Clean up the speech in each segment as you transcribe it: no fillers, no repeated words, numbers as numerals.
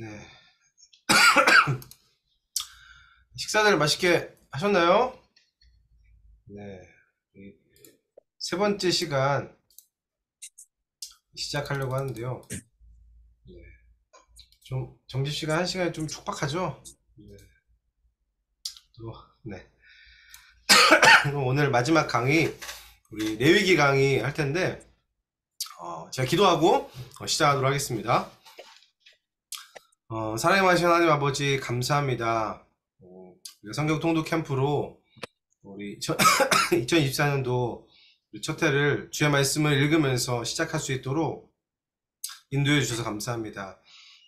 네. 식사들 맛있게 하셨나요? 네. 세 번째 시간 시작하려고 하는데요. 네. 좀 점심시간 한 시간이 좀 촉박하죠? 네. 또, 네. 그럼 오늘 마지막 강의, 우리 레위기 강의 할 텐데, 제가 기도하고 시작하도록 하겠습니다. 사랑하신 하나님 아버지, 감사합니다. 성경 통독 캠프로 우리 2024년도 첫 해를 주의 말씀을 읽으면서 시작할 수 있도록 인도해 주셔서 감사합니다.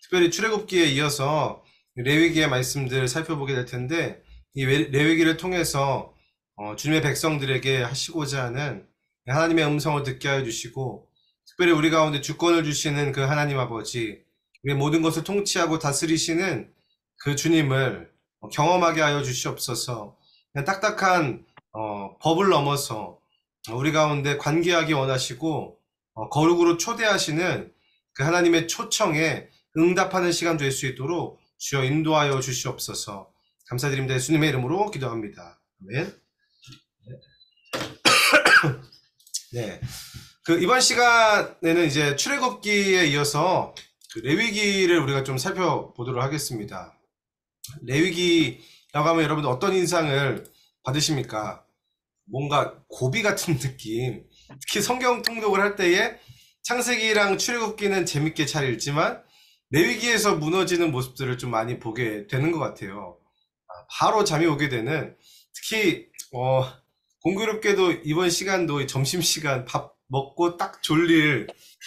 특별히 출애굽기에 이어서 레위기의 말씀들 살펴보게 될 텐데, 이 레위기를 통해서 주님의 백성들에게 하시고자 하는 하나님의 음성을 듣게 하여 주시고, 특별히 우리 가운데 주권을 주시는 그 하나님 아버지, 우리의 모든 것을 통치하고 다스리시는 그 주님을 경험하게 하여 주시옵소서. 그냥 딱딱한 법을 넘어서 우리 가운데 관계하기 원하시고 거룩으로 초대하시는 그 하나님의 초청에 응답하는 시간 될 수 있도록 주여 인도하여 주시옵소서. 감사드립니다. 예수님의 이름으로 기도합니다. 아멘. 네. 이번 시간에는 이제 출애굽기에 이어서 레위기를 우리가 좀 살펴보도록 하겠습니다. 레위기라고 하면 여러분들 어떤 인상을 받으십니까? 뭔가 고비 같은 느낌. 특히 성경 통독을 할 때에 창세기랑 출애굽기는 재밌게 잘 읽지만 레위기에서 무너지는 모습들을 좀 많이 보게 되는 것 같아요. 바로 잠이 오게 되는, 특히 공교롭게도 이번 시간도 점심시간 밥 먹고 딱 졸릴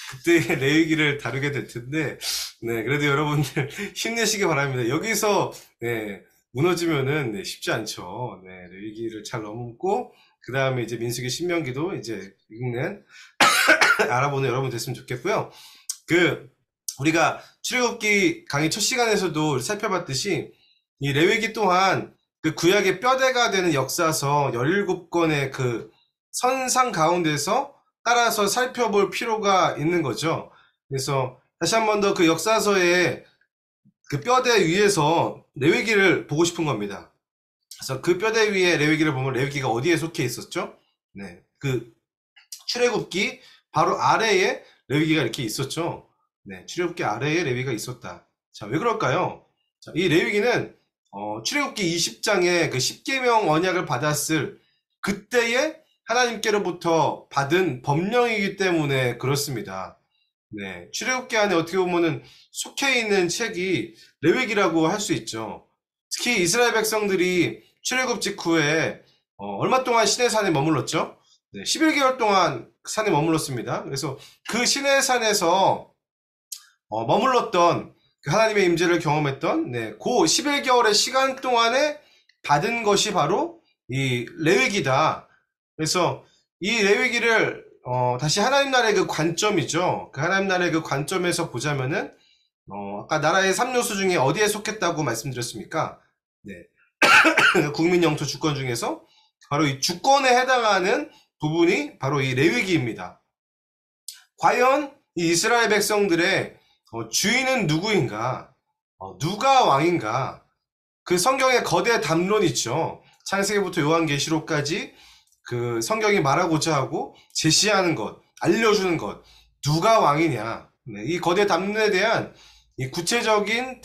그때 레위기를 다루게 될 텐데, 네, 그래도 여러분들 힘내시기 바랍니다. 여기서 네, 무너지면은 쉽지 않죠. 네, 레위기를 잘 넘고 그 다음에 이제 민수기 신명기도 이제 읽는 알아보는 여러분 됐으면 좋겠고요. 우리가 출애굽기 강의 첫 시간에서도 살펴봤듯이 이 레위기 또한 그 구약의 뼈대가 되는 역사서 17권의 그 선상 가운데서 따라서 살펴볼 필요가 있는 거죠. 그래서 다시 한 번 더 그 역사서의 그 뼈대 위에서 레위기를 보고 싶은 겁니다. 그래서 그 뼈대 위에 레위기를 보면 레위기가 어디에 속해 있었죠? 네, 출애굽기 바로 아래에 레위기가 이렇게 있었죠. 네, 출애굽기 아래에 레위기가 있었다. 자, 왜 그럴까요? 자, 이 레위기는 출애굽기 20장에 그 십계명 언약을 받았을 그때에 하나님께로부터 받은 법령이기 때문에 그렇습니다. 네, 출애굽기 안에 어떻게 보면은 속해 있는 책이 레위기라고 할 수 있죠. 특히 이스라엘 백성들이 출애굽 직후에 얼마 동안 시내산에 머물렀죠? 네, 11개월 동안 산에 머물렀습니다. 그래서 그 시내산에서 머물렀던 그 하나님의 임재를 경험했던 그 11개월의 시간 동안에 받은 것이 바로 이 레위기다. 그래서 이 레위기를 다시 하나님 나라의 그 관점이죠. 그 하나님 나라의 그 관점에서 보자면은 아까 나라의 3요소 중에 어디에 속했다고 말씀드렸습니까? 네. 국민 영토 주권 중에서 바로 이 주권에 해당하는 부분이 바로 이 레위기입니다. 과연 이 이스라엘 백성들의 주인은 누구인가? 누가 왕인가? 그 성경의 거대 담론 있죠. 창세기부터 요한계시록까지 그 성경이 말하고자 하고 제시하는 것, 알려주는 것, 누가 왕이냐? 네, 이 거대 담론에 대한 이 구체적인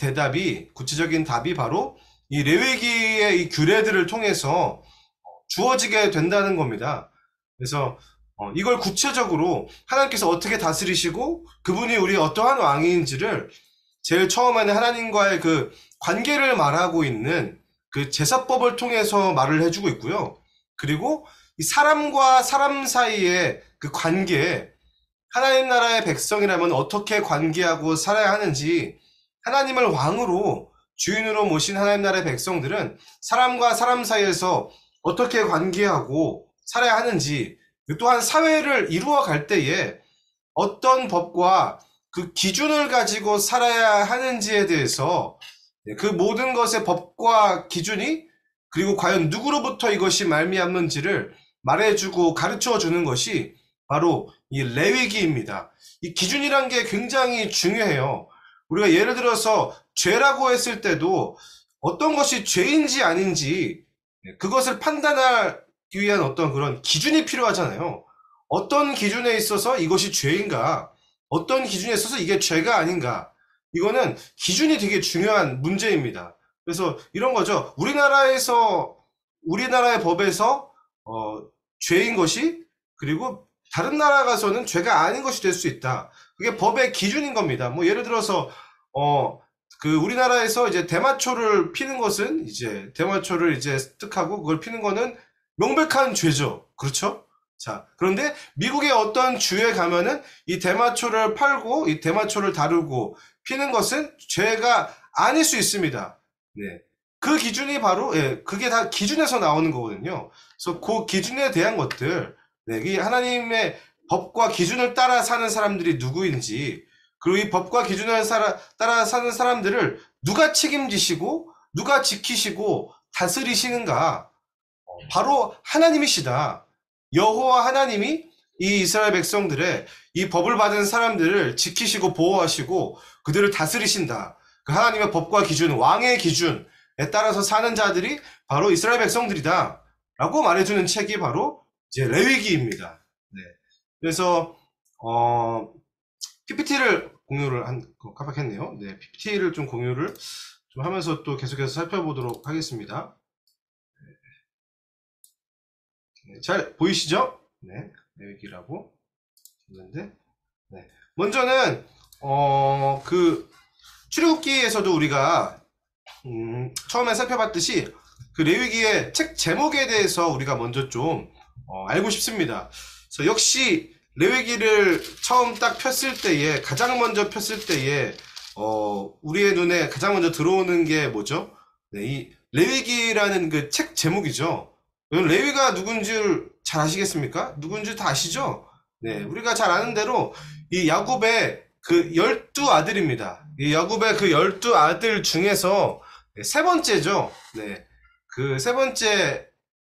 답이 바로 이 레위기의 이 규례들을 통해서 주어지게 된다는 겁니다. 그래서 이걸 구체적으로 하나님께서 어떻게 다스리시고 그분이 우리 어떠한 왕인지를 제일 처음에는 하나님과의 그 관계를 말하고 있는 그 제사법을 통해서 말을 해주고 있고요. 그리고 이 사람과 사람 사이의 그 관계, 하나님 나라의 백성이라면 어떻게 관계하고 살아야 하는지, 하나님을 왕으로 주인으로 모신 하나님 나라의 백성들은 사람과 사람 사이에서 어떻게 관계하고 살아야 하는지, 또한 사회를 이루어갈 때에 어떤 법과 그 기준을 가지고 살아야 하는지에 대해서 그 모든 것의 법과 기준이, 그리고 과연 누구로부터 이것이 말미암는지를 말해주고 가르쳐주는 것이 바로 이 레위기입니다. 이 기준이란 게 굉장히 중요해요. 우리가 예를 들어서 죄라고 했을 때도 어떤 것이 죄인지 아닌지 그것을 판단하기 위한 어떤 그런 기준이 필요하잖아요. 어떤 기준에 있어서 이것이 죄인가, 어떤 기준에 있어서 이게 죄가 아닌가, 이거는 기준이 되게 중요한 문제입니다. 그래서 이런 거죠. 우리나라의 법에서 죄인 것이, 그리고 다른 나라 가서는 죄가 아닌 것이 될 수 있다. 그게 법의 기준인 겁니다. 뭐 예를 들어서 우리나라에서 이제 대마초를 피는 것은 이제 대마초를 이제 습득하고 그걸 피는 거는 명백한 죄죠. 그렇죠? 자, 그런데 미국의 어떤 주에 가면은 이 대마초를 팔고 이 대마초를 다루고 피는 것은 죄가 아닐 수 있습니다. 네. 그 기준이 바로, 예, 그게 다 기준에서 나오는 거거든요. 그래서 그 기준에 대한 것들, 네, 이 하나님의 법과 기준을 따라 사는 사람들이 누구인지, 그리고 이 법과 기준을 따라 사는 사람들을 누가 책임지시고, 누가 지키시고, 다스리시는가? 바로 하나님이시다. 여호와 하나님이 이 이스라엘 백성들의 이 법을 받은 사람들을 지키시고 보호하시고 그들을 다스리신다. 그 하나님의 법과 기준, 왕의 기준에 따라서 사는 자들이 바로 이스라엘 백성들이다. 라고 말해주는 책이 바로 이제 레위기입니다. 네. 그래서, PPT를 공유를 깜빡했네요. 네, PPT를 좀 공유를 좀 하면서 또 계속해서 살펴보도록 하겠습니다. 네, 잘 보이시죠? 네, 레위기라고 있는데, 네. 먼저는 출애굽기에서도 우리가 처음에 살펴봤듯이 그 레위기의 책 제목에 대해서 우리가 먼저 좀 알고 싶습니다. 그래서 역시 레위기를 처음 딱 폈을 때에, 가장 먼저 폈을 때에 우리의 눈에 가장 먼저 들어오는 게 뭐죠? 네, 이 레위기라는 그 책 제목이죠. 여러분, 레위가 누군지 잘 아시겠습니까? 누군지 다 아시죠? 네, 우리가 잘 아는 대로 이 야곱의 그 12아들입니다. 이 야곱의 그 12아들 중에서 세 번째죠. 네, 그 세 번째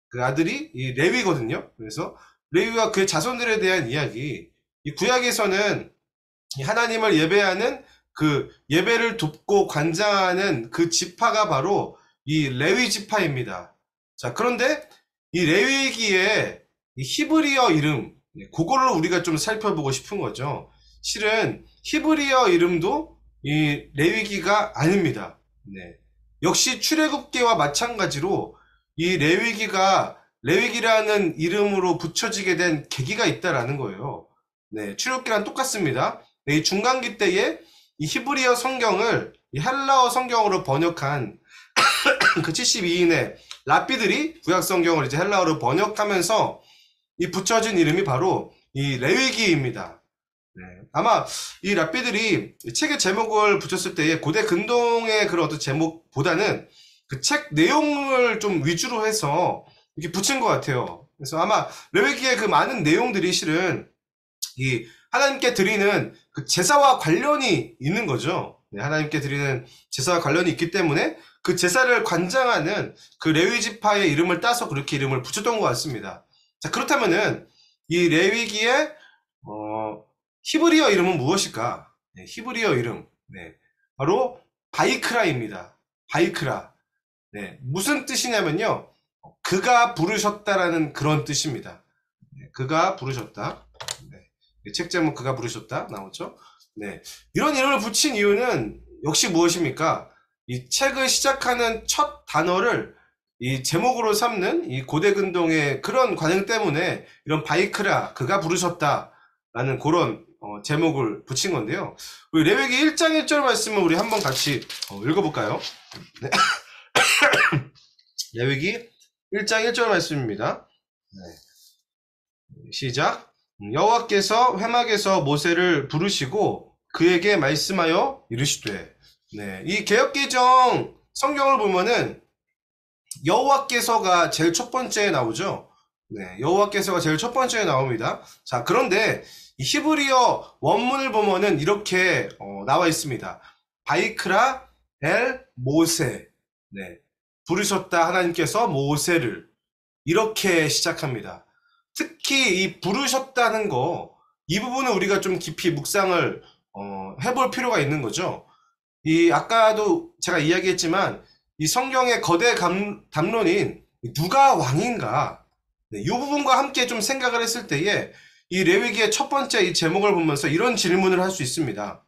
그 아들이 이 레위거든요. 그래서 레위와 그의 자손들에 대한 이야기, 이 구약에서는 하나님을 예배하는 그 예배를 돕고 관장하는 그 지파가 바로 이 레위 지파입니다. 자, 그런데 이 레위기의 이 히브리어 이름, 그걸로 우리가 좀 살펴보고 싶은 거죠. 실은 히브리어 이름도 이 레위기가 아닙니다. 네. 역시 출애굽기와 마찬가지로 이 레위기라는 이름으로 붙여지게 된 계기가 있다라는 거예요. 네, 출애굽기랑 똑같습니다. 네, 이 중간기 때에 이 히브리어 성경을 이 헬라어 성경으로 번역한 그 72인의 랍비들이 구약 성경을 이제 헬라어로 번역하면서 이 붙여진 이름이 바로 이 레위기입니다. 네, 아마 이 랍비들이 책의 제목을 붙였을 때에 고대 근동의 그런 어떤 제목보다는 그 책 내용을 좀 위주로 해서 이렇게 붙인 것 같아요. 그래서 아마 레위기의 그 많은 내용들이 실은 이 하나님께 드리는 그 제사와 관련이 있는 거죠. 네, 하나님께 드리는 제사와 관련이 있기 때문에 그 제사를 관장하는 그 레위 지파의 이름을 따서 그렇게 이름을 붙였던 것 같습니다. 자, 그렇다면은 이 레위기의 히브리어 이름은 무엇일까? 네, 히브리어 이름, 네, 바로 바이크라입니다. 바이크라. 네, 무슨 뜻이냐면요, 그가 부르셨다라는 그런 뜻입니다. 네, 그가 부르셨다. 네, 책 제목 그가 부르셨다 나오죠. 네, 이런 이름을 붙인 이유는 역시 무엇입니까? 이 책을 시작하는 첫 단어를 이 제목으로 삼는 이 고대 근동의 그런 관행 때문에 이런 바이크라, 그가 부르셨다라는 그런 제목을 붙인 건데요. 우리 레위기 1장 1절 말씀을 우리 한번 같이 읽어볼까요? 네. 레위기 1장 1절 말씀입니다. 네. 시작. 여호와께서 회막에서 모세를 부르시고 그에게 말씀하여 이르시되. 네, 이 개역개정 성경을 보면은 여호와께서가 제일 첫 번째에 나오죠. 네, 여호와께서가 제일 첫 번째에 나옵니다. 자, 그런데 이 히브리어 원문을 보면은 이렇게 나와 있습니다. 바이크라 엘 모세. 네, 부르셨다 하나님께서 모세를, 이렇게 시작합니다. 특히 이 부르셨다는 거, 이 부분은 우리가 좀 깊이 묵상을 해볼 필요가 있는 거죠. 이 아까도 제가 이야기했지만 이 성경의 거대 담론인 누가 왕인가, 네, 이 부분과 함께 좀 생각을 했을 때에 이 레위기의 첫 번째 이 제목을 보면서 이런 질문을 할 수 있습니다.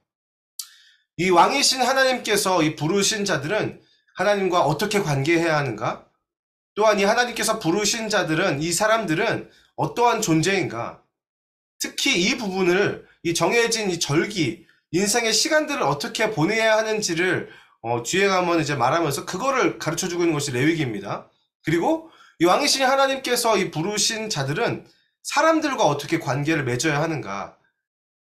이 왕이신 하나님께서 이 부르신 자들은 하나님과 어떻게 관계해야 하는가? 또한 이 하나님께서 부르신 자들은, 이 사람들은 어떠한 존재인가? 특히 이 부분을, 이 정해진 이 절기, 인생의 시간들을 어떻게 보내야 하는지를 뒤에 가면 이제 말하면서 그거를 가르쳐 주고 있는 것이 레위기입니다. 그리고 이 왕이신 하나님께서 이 부르신 자들은 사람들과 어떻게 관계를 맺어야 하는가?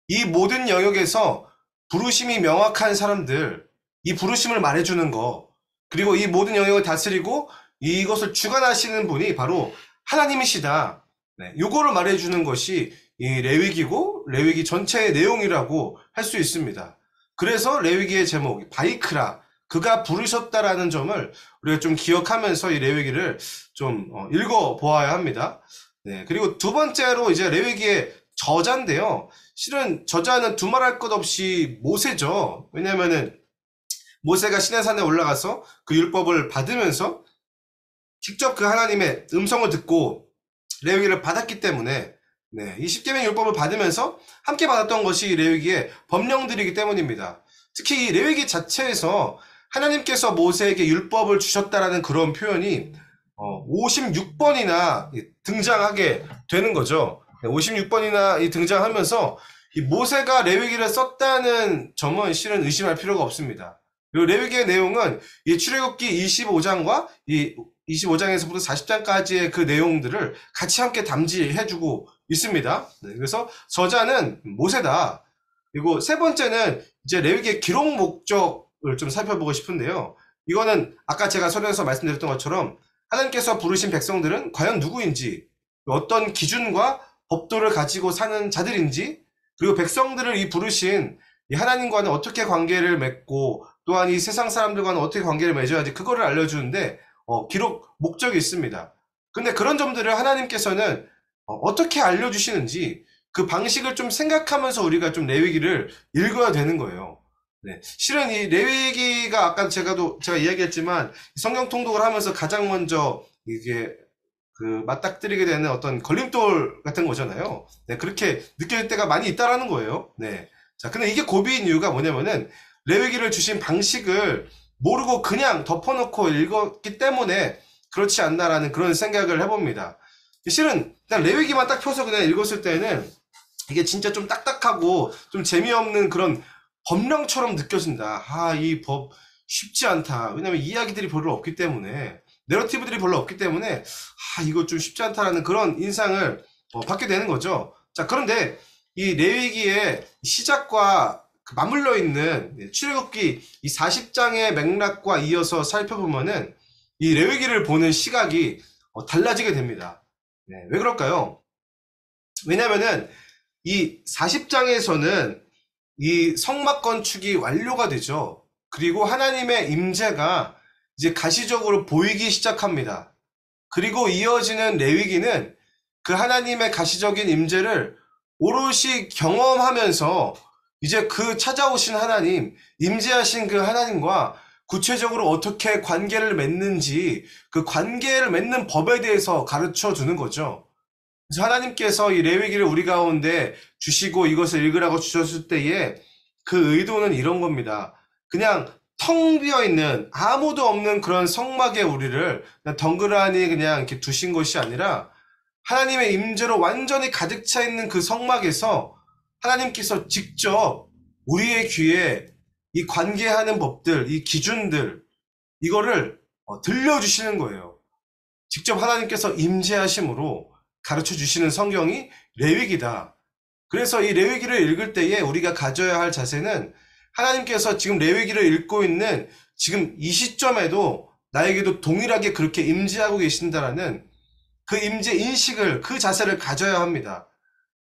이 모든 영역에서 부르심이 명확한 사람들, 이 부르심을 말해주는 거, 그리고 이 모든 영역을 다스리고 이것을 주관하시는 분이 바로 하나님이시다. 네, 요거를 말해주는 것이 이 레위기고, 레위기 전체의 내용이라고 할 수 있습니다. 그래서 레위기의 제목 바이크라, 그가 부르셨다라는 점을 우리가 좀 기억하면서 이 레위기를 좀 읽어 보아야 합니다. 네, 그리고 두 번째로 이제 레위기의 저자인데요. 실은 저자는 두말할 것 없이 모세죠. 왜냐면은 모세가 시내산에 올라가서 그 율법을 받으면서 직접 그 하나님의 음성을 듣고 레위기를 받았기 때문에, 네, 이 십계명 율법을 받으면서 함께 받았던 것이 레위기의 법령들이기 때문입니다. 특히 이 레위기 자체에서 하나님께서 모세에게 율법을 주셨다라는 그런 표현이 56번이나 등장하게 되는 거죠. 56번이나 등장하면서 이 모세가 레위기를 썼다는 점은 실은 의심할 필요가 없습니다. 그리고 레위기의 내용은 이 출애굽기 25장과 이 25장에서부터 40장까지의 그 내용들을 같이 함께 담지해주고 있습니다. 네, 그래서 저자는 모세다. 그리고 세 번째는 이제 레위기의 기록 목적을 좀 살펴보고 싶은데요. 이거는 아까 제가 서론에서 말씀드렸던 것처럼 하나님께서 부르신 백성들은 과연 누구인지, 어떤 기준과 법도를 가지고 사는 자들인지, 그리고 백성들을 이 부르신 이 하나님과는 어떻게 관계를 맺고 또한 이 세상 사람들과는 어떻게 관계를 맺어야지, 그거를 알려주는데 기록 목적이 있습니다. 근데 그런 점들을 하나님께서는 어떻게 알려주시는지 그 방식을 좀 생각하면서 우리가 좀 레위기를 읽어야 되는 거예요. 네, 실은 이 레위기가 아까 제가 이야기했지만 성경 통독을 하면서 가장 먼저 이게 그 맞닥뜨리게 되는 어떤 걸림돌 같은 거잖아요. 네, 그렇게 느껴질 때가 많이 있다라는 거예요. 네. 자, 근데 이게 고비인 이유가 뭐냐면은 레위기를 주신 방식을 모르고 그냥 덮어놓고 읽었기 때문에 그렇지 않나라는 그런 생각을 해봅니다. 실은 그냥 레위기만 딱 펴서 그냥 읽었을 때는 이게 진짜 좀 딱딱하고 좀 재미없는 그런 법령처럼 느껴진다. 아, 이 법 쉽지 않다. 왜냐면 이야기들이 별로 없기 때문에, 내러티브들이 별로 없기 때문에 아, 이거 좀 쉽지 않다라는 그런 인상을 받게 되는 거죠. 자, 그런데 이 레위기의 시작과 맞물려 있는 출애굽기 이 40장의 맥락과 이어서 살펴보면은 이 레위기를 보는 시각이 달라지게 됩니다. 네, 왜 그럴까요? 왜냐면은 이 40장에서는 이 성막 건축이 완료가 되죠. 그리고 하나님의 임재가 이제 가시적으로 보이기 시작합니다. 그리고 이어지는 레위기는 그 하나님의 가시적인 임재를 오롯이 경험하면서 이제 그 찾아오신 하나님, 임재하신 그 하나님과 구체적으로 어떻게 관계를 맺는지, 그 관계를 맺는 법에 대해서 가르쳐 주는 거죠. 그래서 하나님께서 이 레위기를 우리 가운데 주시고 이것을 읽으라고 주셨을 때에 그 의도는 이런 겁니다. 그냥 텅 비어 있는 아무도 없는 그런 성막에 우리를 그냥 덩그러니 그냥 이렇게 두신 것이 아니라 하나님의 임재로 완전히 가득 차 있는 그 성막에서 하나님께서 직접 우리의 귀에 이 관계하는 법들, 이 기준들, 이거를 들려주시는 거예요. 직접 하나님께서 임재하심으로 가르쳐 주시는 성경이 레위기다. 그래서 이 레위기를 읽을 때에 우리가 가져야 할 자세는 하나님께서 지금 레위기를 읽고 있는 지금 이 시점에도 나에게도 동일하게 그렇게 임재하고 계신다라는 그 임재 인식을, 그 자세를 가져야 합니다.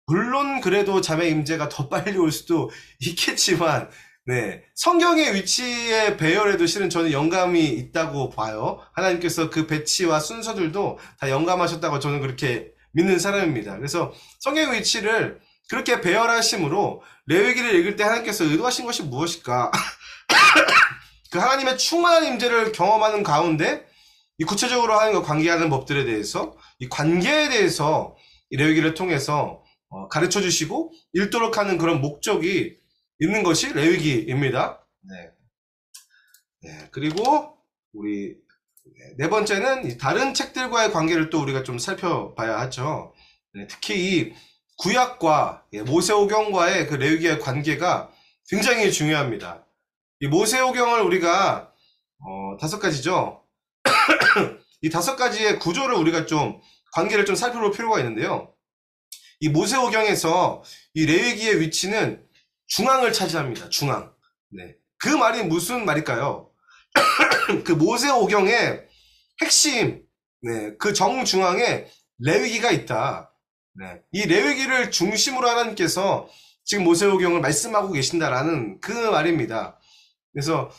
물론 그래도 자매 임재가 더 빨리 올 수도 있겠지만, 네, 성경의 위치의 배열에도 실은 저는 영감이 있다고 봐요. 하나님께서 그 배치와 순서들도 다 영감하셨다고 저는 그렇게 믿는 사람입니다. 그래서 성경의 위치를 그렇게 배열하심으로 레위기를 읽을 때 하나님께서 의도하신 것이 무엇일까 그 하나님의 충만한 임재를 경험하는 가운데 이 구체적으로 하나님과 관계하는 법들에 대해서 이 관계에 대해서 이 레위기를 통해서 가르쳐 주시고 읽도록 하는 그런 목적이 있는 것이 레위기입니다. 네. 네. 그리고 우리 네 번째는 다른 책들과의 관계를 또 우리가 좀 살펴봐야 하죠. 네. 특히 이 구약과 모세오경과의 그 레위기의 관계가 굉장히 중요합니다. 이 모세오경을 우리가 5가지죠. 이 5가지의 구조를 우리가 좀 관계를 좀 살펴볼 필요가 있는데요. 이 모세오경에서 이 레위기의 위치는 중앙을 차지합니다. 중앙. 네. 그 말이 무슨 말일까요? 그 모세오경의 핵심, 네, 그 정중앙에 레위기가 있다. 네. 이 레위기를 중심으로 하나님께서 지금 모세오경을 말씀하고 계신다라는 그 말입니다. 그래서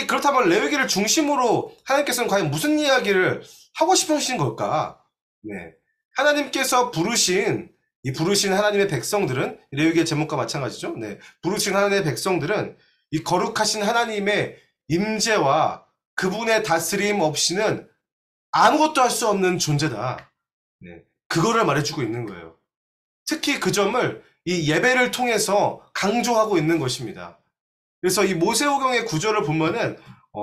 그렇다면 레위기를 중심으로 하나님께서는 과연 무슨 이야기를 하고 싶으신 걸까? 네. 하나님께서 부르신 하나님의 백성들은, 레위기의 제목과 마찬가지죠. 네. 부르신 하나님의 백성들은 이 거룩하신 하나님의 임재와 그분의 다스림 없이는 아무것도 할 수 없는 존재다. 네. 그거를 말해주고 있는 거예요. 특히 그 점을 이 예배를 통해서 강조하고 있는 것입니다. 그래서 이 모세오경의 구조를 보면은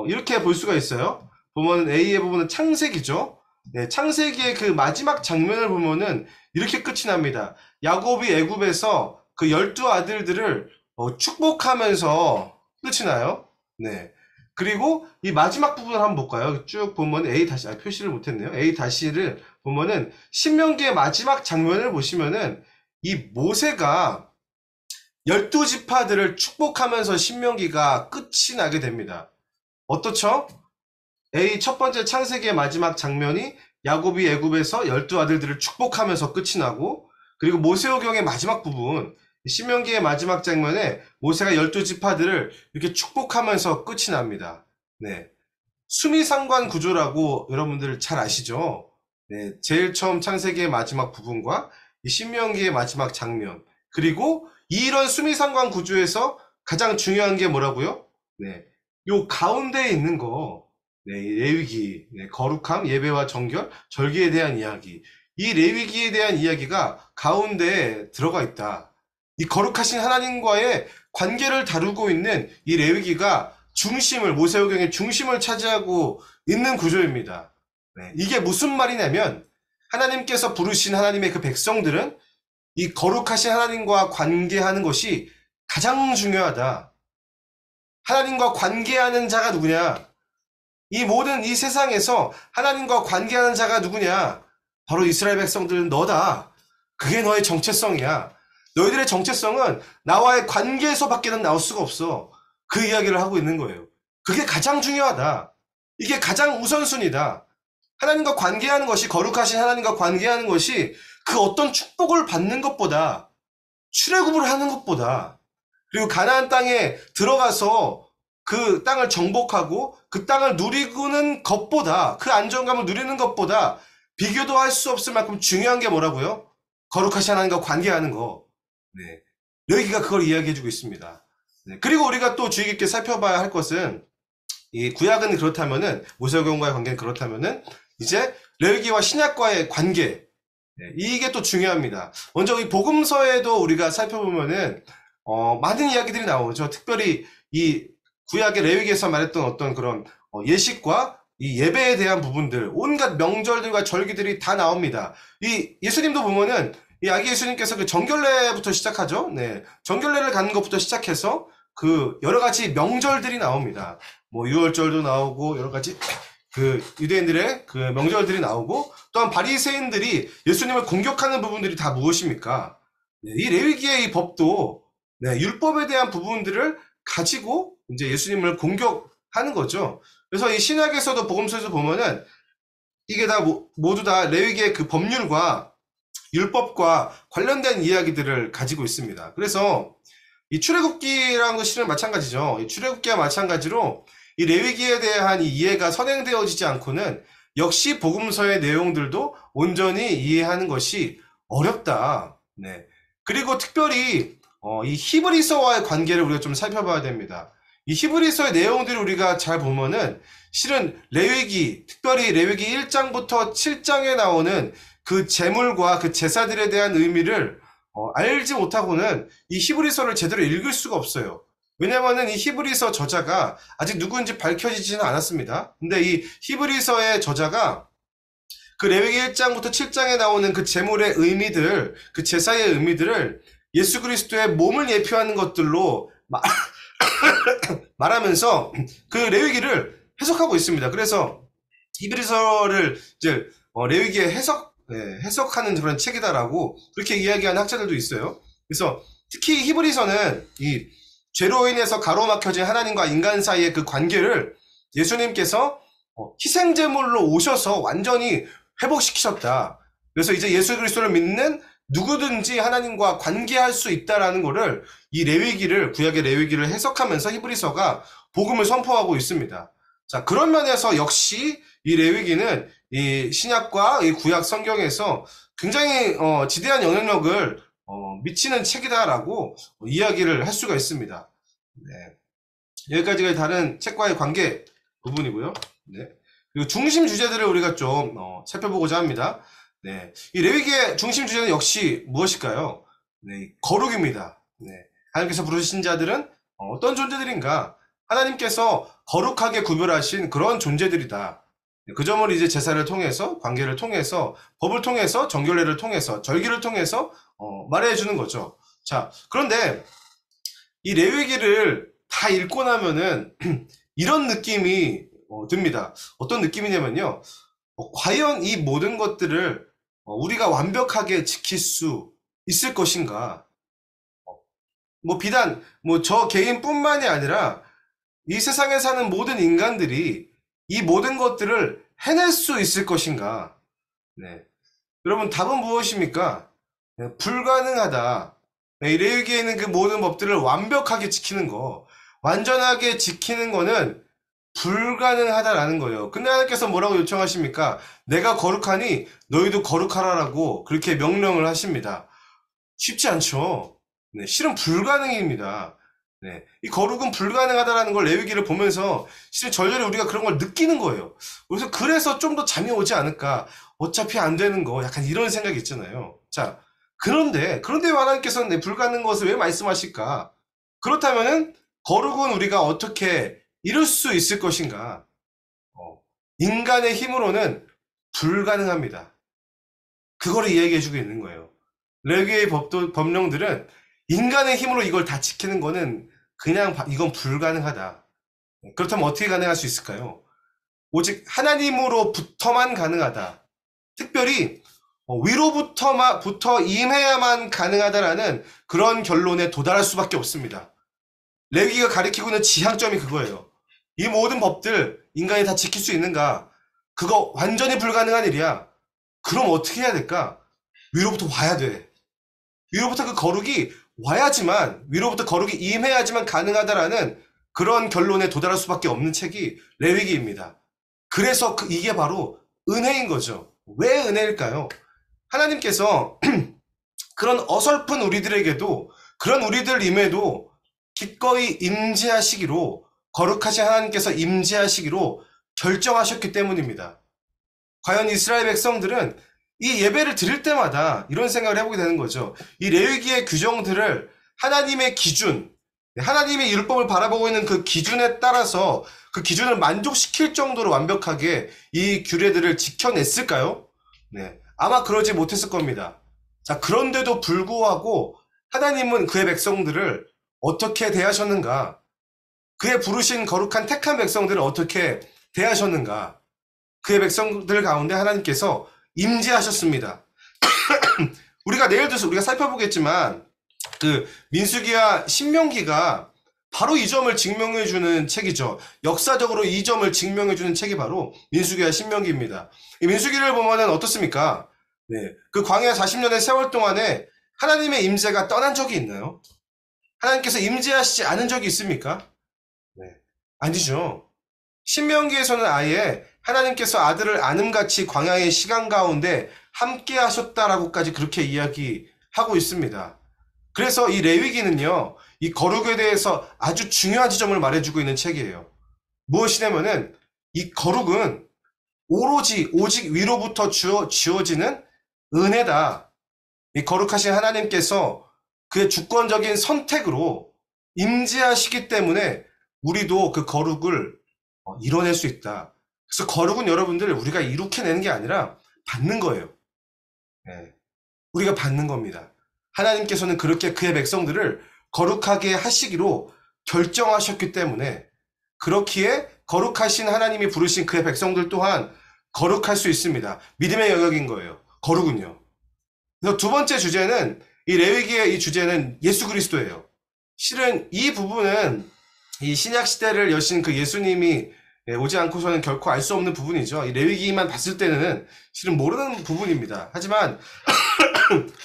이렇게 볼 수가 있어요. 보면 A의 부분은 창세기죠. 네, 창세기의 그 마지막 장면을 보면은 이렇게 끝이 납니다. 야곱이 애굽에서 그 12아들들을 축복하면서 끝이 나요. 네. 그리고 이 마지막 부분을 한번 볼까요? 쭉 보면 표시를 못했네요. A-를 보면은 신명기의 마지막 장면을 보시면은 이 모세가 12지파들을 축복하면서 신명기가 끝이 나게 됩니다. 어떻죠? 첫 번째 창세기의 마지막 장면이 야곱이 애굽에서 12아들들을 축복하면서 끝이 나고, 그리고 모세오경의 마지막 부분, 신명기의 마지막 장면에 모세가 12지파들을 이렇게 축복하면서 끝이 납니다. 네. 수미상관 구조라고 여러분들 잘 아시죠? 네. 제일 처음 창세기의 마지막 부분과 이 신명기의 마지막 장면, 그리고 이런 수미상관 구조에서 가장 중요한 게 뭐라고요? 네. 요 가운데에 있는 거, 네, 레위기, 네, 거룩함, 예배와 정결, 절기에 대한 이야기. 이 레위기에 대한 이야기가 가운데에 들어가 있다. 이 거룩하신 하나님과의 관계를 다루고 있는 이 레위기가 모세오경의 중심을 차지하고 있는 구조입니다. 네, 이게 무슨 말이냐면, 하나님께서 부르신 하나님의 그 백성들은 이 거룩하신 하나님과 관계하는 것이 가장 중요하다. 하나님과 관계하는 자가 누구냐? 이 세상에서 하나님과 관계하는 자가 누구냐? 바로 이스라엘 백성들은 너다. 그게 너의 정체성이야. 너희들의 정체성은 나와의 관계에서밖에는 나올 수가 없어. 그 이야기를 하고 있는 거예요. 그게 가장 중요하다. 이게 가장 우선순위다. 하나님과 관계하는 것이, 거룩하신 하나님과 관계하는 것이 그 어떤 축복을 받는 것보다, 출애굽을 하는 것보다, 그리고 가나안 땅에 들어가서 그 땅을 정복하고 그 땅을 누리는 것보다, 그 안정감을 누리는 것보다 비교도 할 수 없을 만큼 중요한 게 뭐라고요? 거룩하신 하나님과 관계하는 거. 네. 레위기가 그걸 이야기해주고 있습니다. 네. 그리고 우리가 또 주의 깊게 살펴봐야 할 것은, 이 구약은 그렇다면은, 모세오경과의 관계는 그렇다면은, 이제 레위기와 신약과의 관계, 네, 이게 또 중요합니다. 먼저 이 복음서에도 우리가 살펴보면은 많은 이야기들이 나오죠. 특별히 이 구약의 레위기에서 말했던 어떤 그런 예식과 이 예배에 대한 부분들, 온갖 명절들과 절기들이 다 나옵니다. 이 예수님도 보면은 이 아기 예수님께서 그 정결례부터 시작하죠. 네, 정결례를 갖는 것부터 시작해서 그 여러 가지 명절들이 나옵니다. 뭐 유월절도 나오고 여러 가지 그 유대인들의 그 명절들이 나오고, 또한 바리새인들이 예수님을 공격하는 부분들이 다 무엇입니까? 네, 이 레위기의 이 법도, 네, 율법에 대한 부분들을 가지고 이제 예수님을 공격하는 거죠. 그래서 이 신약에서도 복음서에서 보면은 이게 다 모두 다 레위기의 그 법률과 율법과 관련된 이야기들을 가지고 있습니다. 그래서 이 출애굽기라는 것이 마찬가지죠. 이 출애굽기와 마찬가지로 이 레위기에 대한 이 이해가 선행되어지지 않고는 역시 복음서의 내용들도 온전히 이해하는 것이 어렵다. 네. 그리고 특별히 이 히브리서와의 관계를 우리가 좀 살펴봐야 됩니다. 이 히브리서의 내용들을 우리가 잘 보면은 실은 레위기, 특별히 레위기 1장부터 7장에 나오는 그 제물과 그 제사들에 대한 의미를 알지 못하고는 이 히브리서를 제대로 읽을 수가 없어요. 왜냐면은 이 히브리서 저자가 아직 누구인지 밝혀지지는 않았습니다. 근데 이 히브리서의 저자가 그 레위기 1장부터 7장에 나오는 그 제물의 의미들, 그 제사의 의미들을 예수 그리스도의 몸을 예표하는 것들로 말하면서 그 레위기를 해석하고 있습니다. 그래서 히브리서를 이제 레위기의 해석하는 그런 책이다라고 그렇게 이야기하는 학자들도 있어요. 그래서 특히 히브리서는 이 죄로 인해서 가로막혀진 하나님과 인간 사이의 그 관계를 예수님께서 희생제물로 오셔서 완전히 회복시키셨다. 그래서 이제 예수 그리스도를 믿는 누구든지 하나님과 관계할 수 있다라는 거를 이 레위기를, 구약의 레위기를 해석하면서 히브리서가 복음을 선포하고 있습니다. 자, 그런 면에서 역시 이 레위기는 이 신약과 이 구약 성경에서 굉장히 지대한 영향력을 미치는 책이다라고 이야기를 할 수가 있습니다. 네. 여기까지가 다른 책과의 관계 부분이고요. 네. 그리고 중심 주제들을 우리가 좀 살펴보고자 합니다. 네. 이 레위기의 중심 주제는 역시 무엇일까요? 네. 거룩입니다. 네. 하나님께서 부르신 자들은 어떤 존재들인가? 하나님께서 거룩하게 구별하신 그런 존재들이다. 그 점을 이제 제사를 통해서, 관계를 통해서, 법을 통해서, 정결례를 통해서, 절기를 통해서 말해주는 거죠. 자, 그런데 이 레위기를 다 읽고 나면은 이런 느낌이 듭니다. 어떤 느낌이냐면요. 과연 이 모든 것들을 우리가 완벽하게 지킬 수 있을 것인가? 뭐 비단 저 개인뿐만이 아니라 이 세상에 사는 모든 인간들이 이 모든 것들을 해낼 수 있을 것인가? 네. 여러분 답은 무엇입니까? 네, 불가능하다. 네, 이 레위기에 있는 그 모든 법들을 완벽하게 지키는 거, 완전하게 지키는 거는 불가능하다라는 거예요. 근데 하나님께서 뭐라고 요청하십니까? 내가 거룩하니 너희도 거룩하라라고 그렇게 명령을 하십니다. 쉽지 않죠. 네, 실은 불가능입니다. 네, 이 거룩은 불가능하다라는 걸 레위기를 보면서 실은 절절히 우리가 그런 걸 느끼는 거예요. 그래서 좀 더 잠이 오지 않을까? 어차피 안 되는 거 약간 이런 생각이 있잖아요. 자, 그런데 왜 하나님께서는 불가능한 것을 왜 말씀하실까? 그렇다면은 거룩은 우리가 어떻게 이룰 수 있을 것인가? 인간의 힘으로는 불가능합니다. 그거를 이야기해주고 있는 거예요. 레위기의 법령들은 인간의 힘으로 이걸 다 지키는 거는 그냥 이건 불가능하다. 그렇다면 어떻게 가능할 수 있을까요? 오직 하나님으로부터만 가능하다. 특별히 위로부터 임해야만 가능하다라는 그런 결론에 도달할 수밖에 없습니다. 레위기가 가리키고 있는 지향점이 그거예요. 이 모든 법들 인간이 다 지킬 수 있는가? 그거 완전히 불가능한 일이야. 그럼 어떻게 해야 될까? 위로부터 와야 돼. 위로부터 그 거룩이 와야지만, 위로부터 거룩이 임해야지만 가능하다라는 그런 결론에 도달할 수밖에 없는 책이 레위기입니다. 그래서 이게 바로 은혜인 거죠. 왜 은혜일까요? 하나님께서 그런 어설픈 우리들에게도, 그런 우리들임에도 기꺼이 임재하시기로, 거룩하신 하나님께서 임재하시기로 결정하셨기 때문입니다. 과연 이스라엘 백성들은 이 예배를 드릴 때마다 이런 생각을 해보게 되는 거죠. 이 레위기의 규정들을 하나님의 기준, 하나님의 율법을 바라보고 있는 그 기준에 따라서 그 기준을 만족시킬 정도로 완벽하게 이 규례들을 지켜냈을까요? 네, 아마 그러지 못했을 겁니다. 자, 그런데도 불구하고 하나님은 그의 백성들을 어떻게 대하셨는가? 그의 부르신 거룩한 택한 백성들을 어떻게 대하셨는가? 그의 백성들 가운데 하나님께서 임재하셨습니다. 우리가 내일 들어서 우리가 살펴보겠지만 그 민수기와 신명기가 바로 이 점을 증명해주는 책이죠. 역사적으로 이 점을 증명해주는 책이 바로 민수기와 신명기입니다. 이 민수기를 보면은 어떻습니까? 네, 그 광야 40년의 세월 동안에 하나님의 임재가 떠난 적이 있나요? 하나님께서 임재하시지 않은 적이 있습니까? 네, 아니죠. 신명기에서는 아예 하나님께서 아들을 아름같이 광야의 시간 가운데 함께 하셨다라고까지 그렇게 이야기하고 있습니다. 그래서 이 레위기는요, 이 거룩에 대해서 아주 중요한 지점을 말해주고 있는 책이에요. 무엇이냐면은 이 거룩은 오직 위로부터 주어지는 은혜다. 이 거룩하신 하나님께서 그의 주권적인 선택으로 임재하시기 때문에 우리도 그 거룩을 이뤄낼 수 있다. 그래서 거룩은 여러분들 우리가 이룩해내는 게 아니라 받는 거예요. 네. 우리가 받는 겁니다. 하나님께서는 그렇게 그의 백성들을 거룩하게 하시기로 결정하셨기 때문에 그렇기에 거룩하신 하나님이 부르신 그의 백성들 또한 거룩할 수 있습니다. 믿음의 영역인 거예요. 거룩은요. 그래서 두 번째 주제는 이 레위기의 이 주제는 예수 그리스도예요. 실은 이 부분은 이 신약 시대를 여신 그 예수님이 오지 않고서는 결코 알 수 없는 부분이죠. 이 레위기만 봤을 때는 실은 모르는 부분입니다. 하지만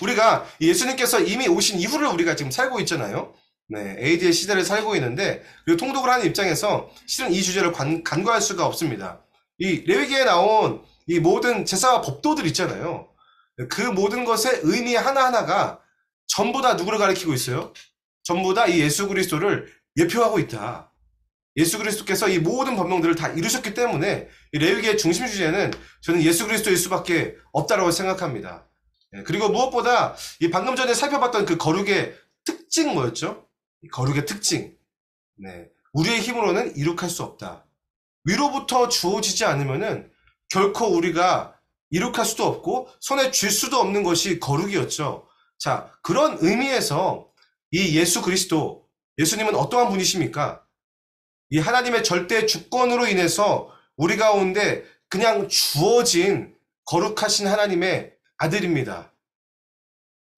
우리가 예수님께서 이미 오신 이후를 우리가 지금 살고 있잖아요. 네, AD의 시대를 살고 있는데 그리고 통독을 하는 입장에서 실은 이 주제를 간과할 수가 없습니다. 이 레위기에 나온 이 모든 제사와 법도들 있잖아요. 그 모든 것의 의미 하나하나가 전부 다 누구를 가리키고 있어요? 전부 다 이 예수 그리스도를 예표하고 있다. 예수 그리스도께서 이 모든 법령들을 다 이루셨기 때문에 이 레위기의 중심 주제는 저는 예수 그리스도일 수밖에 없다고 생각합니다. 그리고 무엇보다 이 방금 전에 살펴봤던 그 거룩의 특징 뭐였죠? 거룩의 특징. 네. 우리의 힘으로는 이룩할 수 없다. 위로부터 주어지지 않으면은 결코 우리가 이룩할 수도 없고 손에 쥘 수도 없는 것이 거룩이었죠. 자, 그런 의미에서 이 예수 그리스도, 예수님은 어떠한 분이십니까? 이 하나님의 절대 주권으로 인해서 우리 가운데 그냥 주어진 거룩하신 하나님의 아들입니다.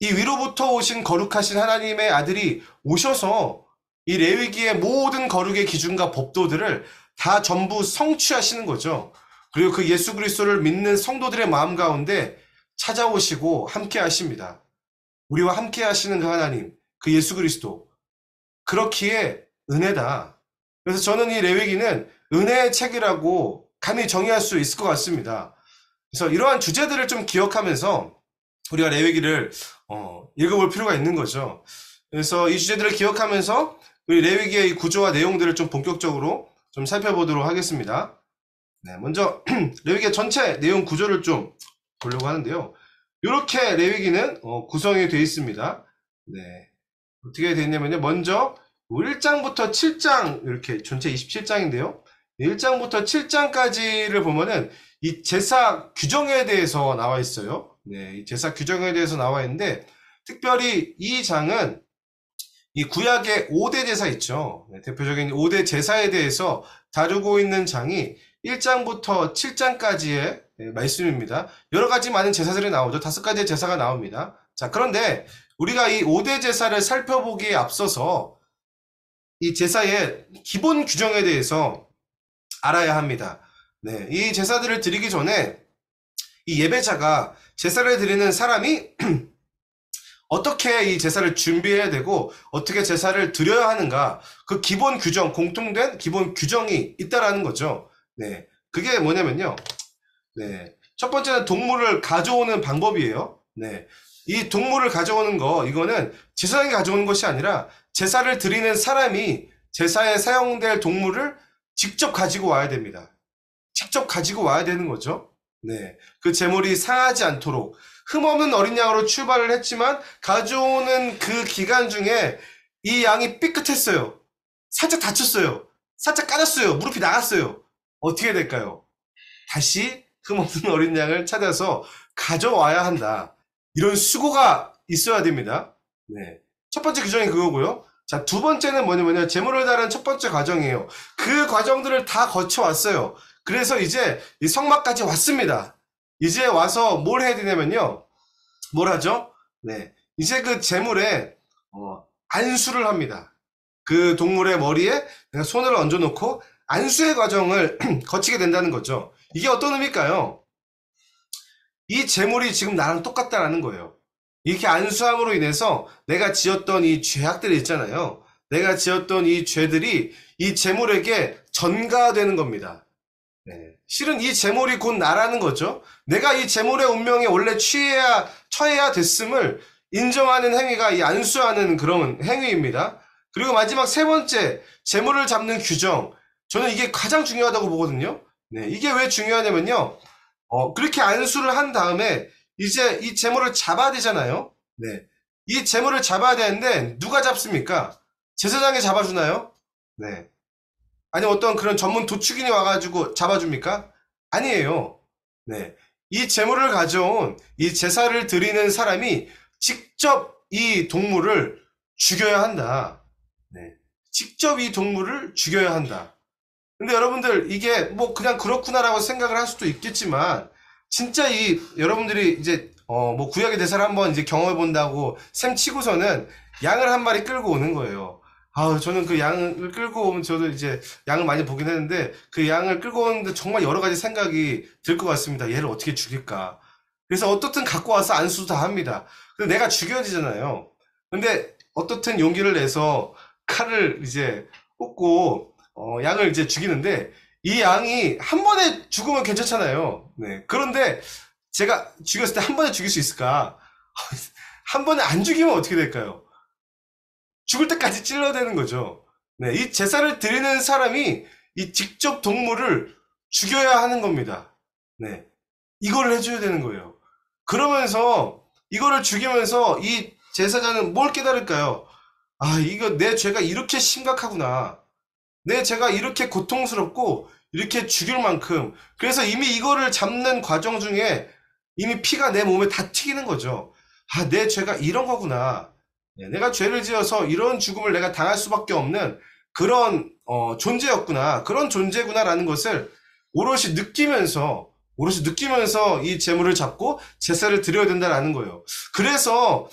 이 위로부터 오신 거룩하신 하나님의 아들이 오셔서 이 레위기의 모든 거룩의 기준과 법도들을 다 전부 성취하시는 거죠. 그리고 그 예수 그리스도를 믿는 성도들의 마음 가운데 찾아오시고 함께 하십니다. 우리와 함께 하시는 그 하나님, 그 예수 그리스도. 그렇기에 은혜다. 그래서 저는 이 레위기는 은혜의 책이라고 감히 정의할 수 있을 것 같습니다. 그래서 이러한 주제들을 좀 기억하면서 우리가 레위기를 읽어볼 필요가 있는 거죠. 그래서 이 주제들을 기억하면서 우리 레위기의 이 구조와 내용들을 좀 본격적으로 좀 살펴보도록 하겠습니다. 네, 먼저 레위기의 전체 내용 구조를 좀 보려고 하는데요. 이렇게 레위기는 구성이 되어 있습니다. 네, 어떻게 되어 있냐면요. 먼저 1장부터 7장 이렇게 전체 27장인데요. 1장부터 7장까지를 보면은 이 제사 규정에 대해서 나와 있어요. 네, 이 제사 규정에 대해서 나와 있는데 특별히 이 장은 이 구약의 5대 제사 있죠. 네, 대표적인 5대 제사에 대해서 다루고 있는 장이 1장부터 7장까지의 말씀입니다. 여러 가지 많은 제사들이 나오죠. 5가지의 제사가 나옵니다. 자, 그런데 우리가 이 5대 제사를 살펴보기에 앞서서 이 제사의 기본 규정에 대해서 알아야 합니다. 네, 이 제사들을 드리기 전에 이 예배자가 제사를 드리는 사람이 어떻게 이 제사를 준비해야 되고 어떻게 제사를 드려야 하는가, 그 기본 규정, 공통된 기본 규정이 있다라는 거죠. 네, 그게 뭐냐면요. 네, 첫 번째는 동물을 가져오는 방법이에요. 네, 이 동물을 가져오는 거, 이거는 제사장이 가져오는 것이 아니라 제사를 드리는 사람이 제사에 사용될 동물을 직접 가지고 와야 됩니다. 직접 가지고 와야 되는 거죠. 네, 그 제물이 상하지 않도록 흠없는 어린 양으로 출발을 했지만 가져오는 그 기간 중에 이 양이 삐끗했어요. 살짝 다쳤어요. 살짝 까졌어요. 무릎이 나갔어요. 어떻게 될까요? 다시 흠없는 어린 양을 찾아서 가져와야 한다. 이런 수고가 있어야 됩니다. 네, 첫 번째 규정이 그거고요. 자, 두 번째는 뭐냐면요. 제물을 다루는 첫 번째 과정이에요. 그 과정들을 다 거쳐왔어요. 그래서 이제 이 성막까지 왔습니다. 이제 와서 뭘 해야 되냐면요. 뭘 하죠? 네, 이제 그 제물에 안수를 합니다. 그 동물의 머리에 손을 얹어놓고 안수의 과정을 거치게 된다는 거죠. 이게 어떤 의미일까요? 이 제물이 지금 나랑 똑같다라는 거예요. 이렇게 안수함으로 인해서 내가 지었던 이 죄악들이 있잖아요. 내가 지었던 이 죄들이 이 제물에게 전가되는 겁니다. 네, 실은 이 제물이 곧 나라는 거죠. 내가 이 제물의 운명에 원래 처해야 됐음을 인정하는 행위가 이 안수하는 그런 행위입니다. 그리고 마지막 세 번째, 재물을 잡는 규정. 저는 이게 가장 중요하다고 보거든요. 네, 이게 왜 중요하냐면요. 그렇게 안수를 한 다음에 이제 이 재물을 잡아야 되잖아요. 네. 이 재물을 잡아야 되는데 누가 잡습니까? 제사장이 잡아주나요? 네. 아니 어떤 그런 전문 도축인이 와가지고 잡아줍니까? 아니에요. 네. 이 재물을 가져온 이 제사를 드리는 사람이 직접 이 동물을 죽여야 한다. 네. 직접 이 동물을 죽여야 한다. 근데 여러분들 이게 뭐 그냥 그렇구나라고 생각을 할 수도 있겠지만 진짜 이 여러분들이 이제 뭐 구약의 대사를 한번 이제 경험해 본다고 셈 치고서는 양을 한 마리 끌고 오는 거예요. 아, 저는 그 양을 끌고 오면 저도 이제 양을 많이 보긴 했는데 그 양을 끌고 오는데 정말 여러 가지 생각이 들 것 같습니다. 얘를 어떻게 죽일까? 그래서 어떻든 갖고 와서 안수도 다 합니다. 근데 내가 죽여야 되잖아요. 근데 어떻든 용기를 내서 칼을 이제 꽂고 양을 이제 죽이는데 이 양이 한 번에 죽으면 괜찮잖아요. 네. 그런데 제가 죽였을 때 한 번에 죽일 수 있을까? 한 번에 안 죽이면 어떻게 될까요? 죽을 때까지 찔러대는 거죠. 네. 이 제사를 드리는 사람이 이 직접 동물을 죽여야 하는 겁니다. 네. 이거를 해줘야 되는 거예요. 그러면서 이거를 죽이면서 이 제사장은 뭘 깨달을까요? 아, 이거 내 죄가 이렇게 심각하구나. 내 제가 이렇게 고통스럽고 이렇게 죽일 만큼 그래서 이미 이거를 잡는 과정 중에 이미 피가 내 몸에 다 튀기는 거죠. 아, 내 죄가 이런 거구나. 내가 죄를 지어서 이런 죽음을 내가 당할 수밖에 없는 그런 존재였구나. 그런 존재구나라는 것을 오롯이 느끼면서 이 제물을 잡고 제사를 드려야 된다라는 거예요. 그래서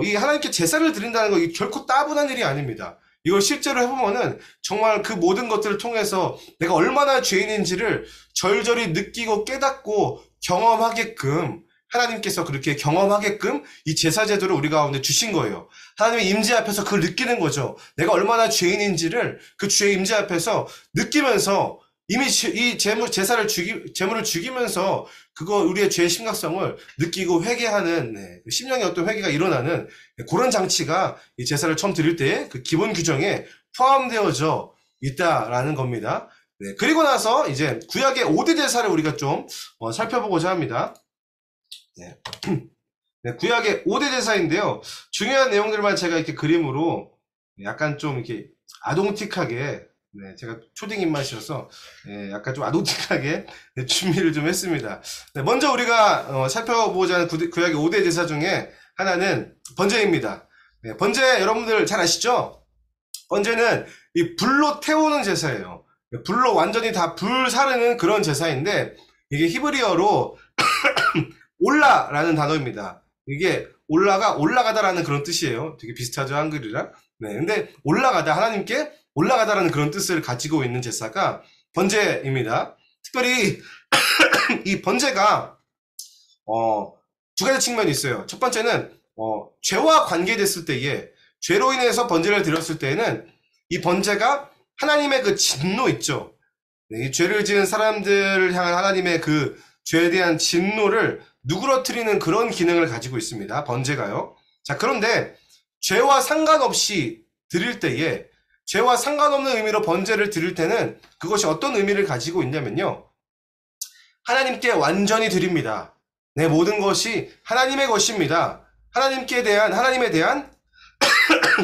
이 하나님께 제사를 드린다는 거 결코 따분한 일이 아닙니다. 이걸 실제로 해보면은 정말 그 모든 것들을 통해서 내가 얼마나 죄인인지를 절절히 느끼고 깨닫고 경험하게끔 하나님께서 그렇게 경험하게끔 이 제사 제도를 우리 가운데 주신 거예요. 하나님의 임재 앞에서 그걸 느끼는 거죠. 내가 얼마나 죄인인지를 그 주의 임재 앞에서 느끼면서 이미 이 제물을 죽이면서 그거 우리의 죄의 심각성을 느끼고 회개하는 심령의 어떤 회개가 일어나는 그런 장치가 이 제사를 처음 드릴 때의 그 기본 규정에 포함되어져 있다라는 겁니다. 네, 그리고 나서 이제 구약의 5대 제사를 우리가 좀 살펴보고자 합니다. 네. 네, 구약의 5대 제사인데요. 중요한 내용들만 제가 이렇게 그림으로 약간 좀 이렇게 아동틱하게 네, 제가 초딩 입맛이어서 약간 좀 아동틱하게 준비를 좀 했습니다. 네, 먼저 우리가 살펴보고자 하는 구약의 5대 제사 중에 하나는 번제입니다. 네, 번제 여러분들 잘 아시죠? 번제는 이 불로 태우는 제사예요. 불로 완전히 다 불 사르는 그런 제사인데 이게 히브리어로 올라라는 단어입니다. 이게 올라가다라는 그런 뜻이에요. 되게 비슷하죠, 한글이랑. 네, 근데 올라가다, 하나님께 올라가다라는 그런 뜻을 가지고 있는 제사가 번제입니다. 특별히 이 번제가 두 가지 측면이 있어요. 첫 번째는 죄와 관계됐을 때에 죄로 인해서 번제를 드렸을 때에는 이 번제가 하나님의 그 진노 있죠. 네, 이 죄를 지은 사람들을 향한 하나님의 그 죄에 대한 진노를 누그러뜨리는 그런 기능을 가지고 있습니다. 번제가요. 자, 그런데 죄와 상관없이 드릴 때에 죄와 상관없는 의미로 번제를 드릴 때는 그것이 어떤 의미를 가지고 있냐면요. 하나님께 완전히 드립니다. 내 모든 것이 하나님의 것입니다. 하나님에 대한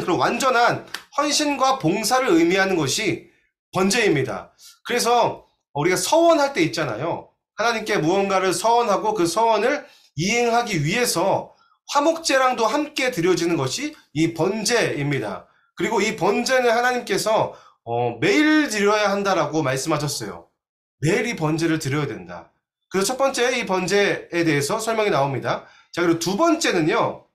그런 완전한 헌신과 봉사를 의미하는 것이 번제입니다. 그래서 우리가 서원할 때 있잖아요. 하나님께 무언가를 서원하고 그 서원을 이행하기 위해서 화목제랑도 함께 드려지는 것이 이 번제입니다. 그리고 이 번제는 하나님께서 매일 드려야 한다라고 말씀하셨어요. 매일 이 번제를 드려야 된다. 그래서 첫 번째 이 번제에 대해서 설명이 나옵니다. 자, 그리고 두 번째는요.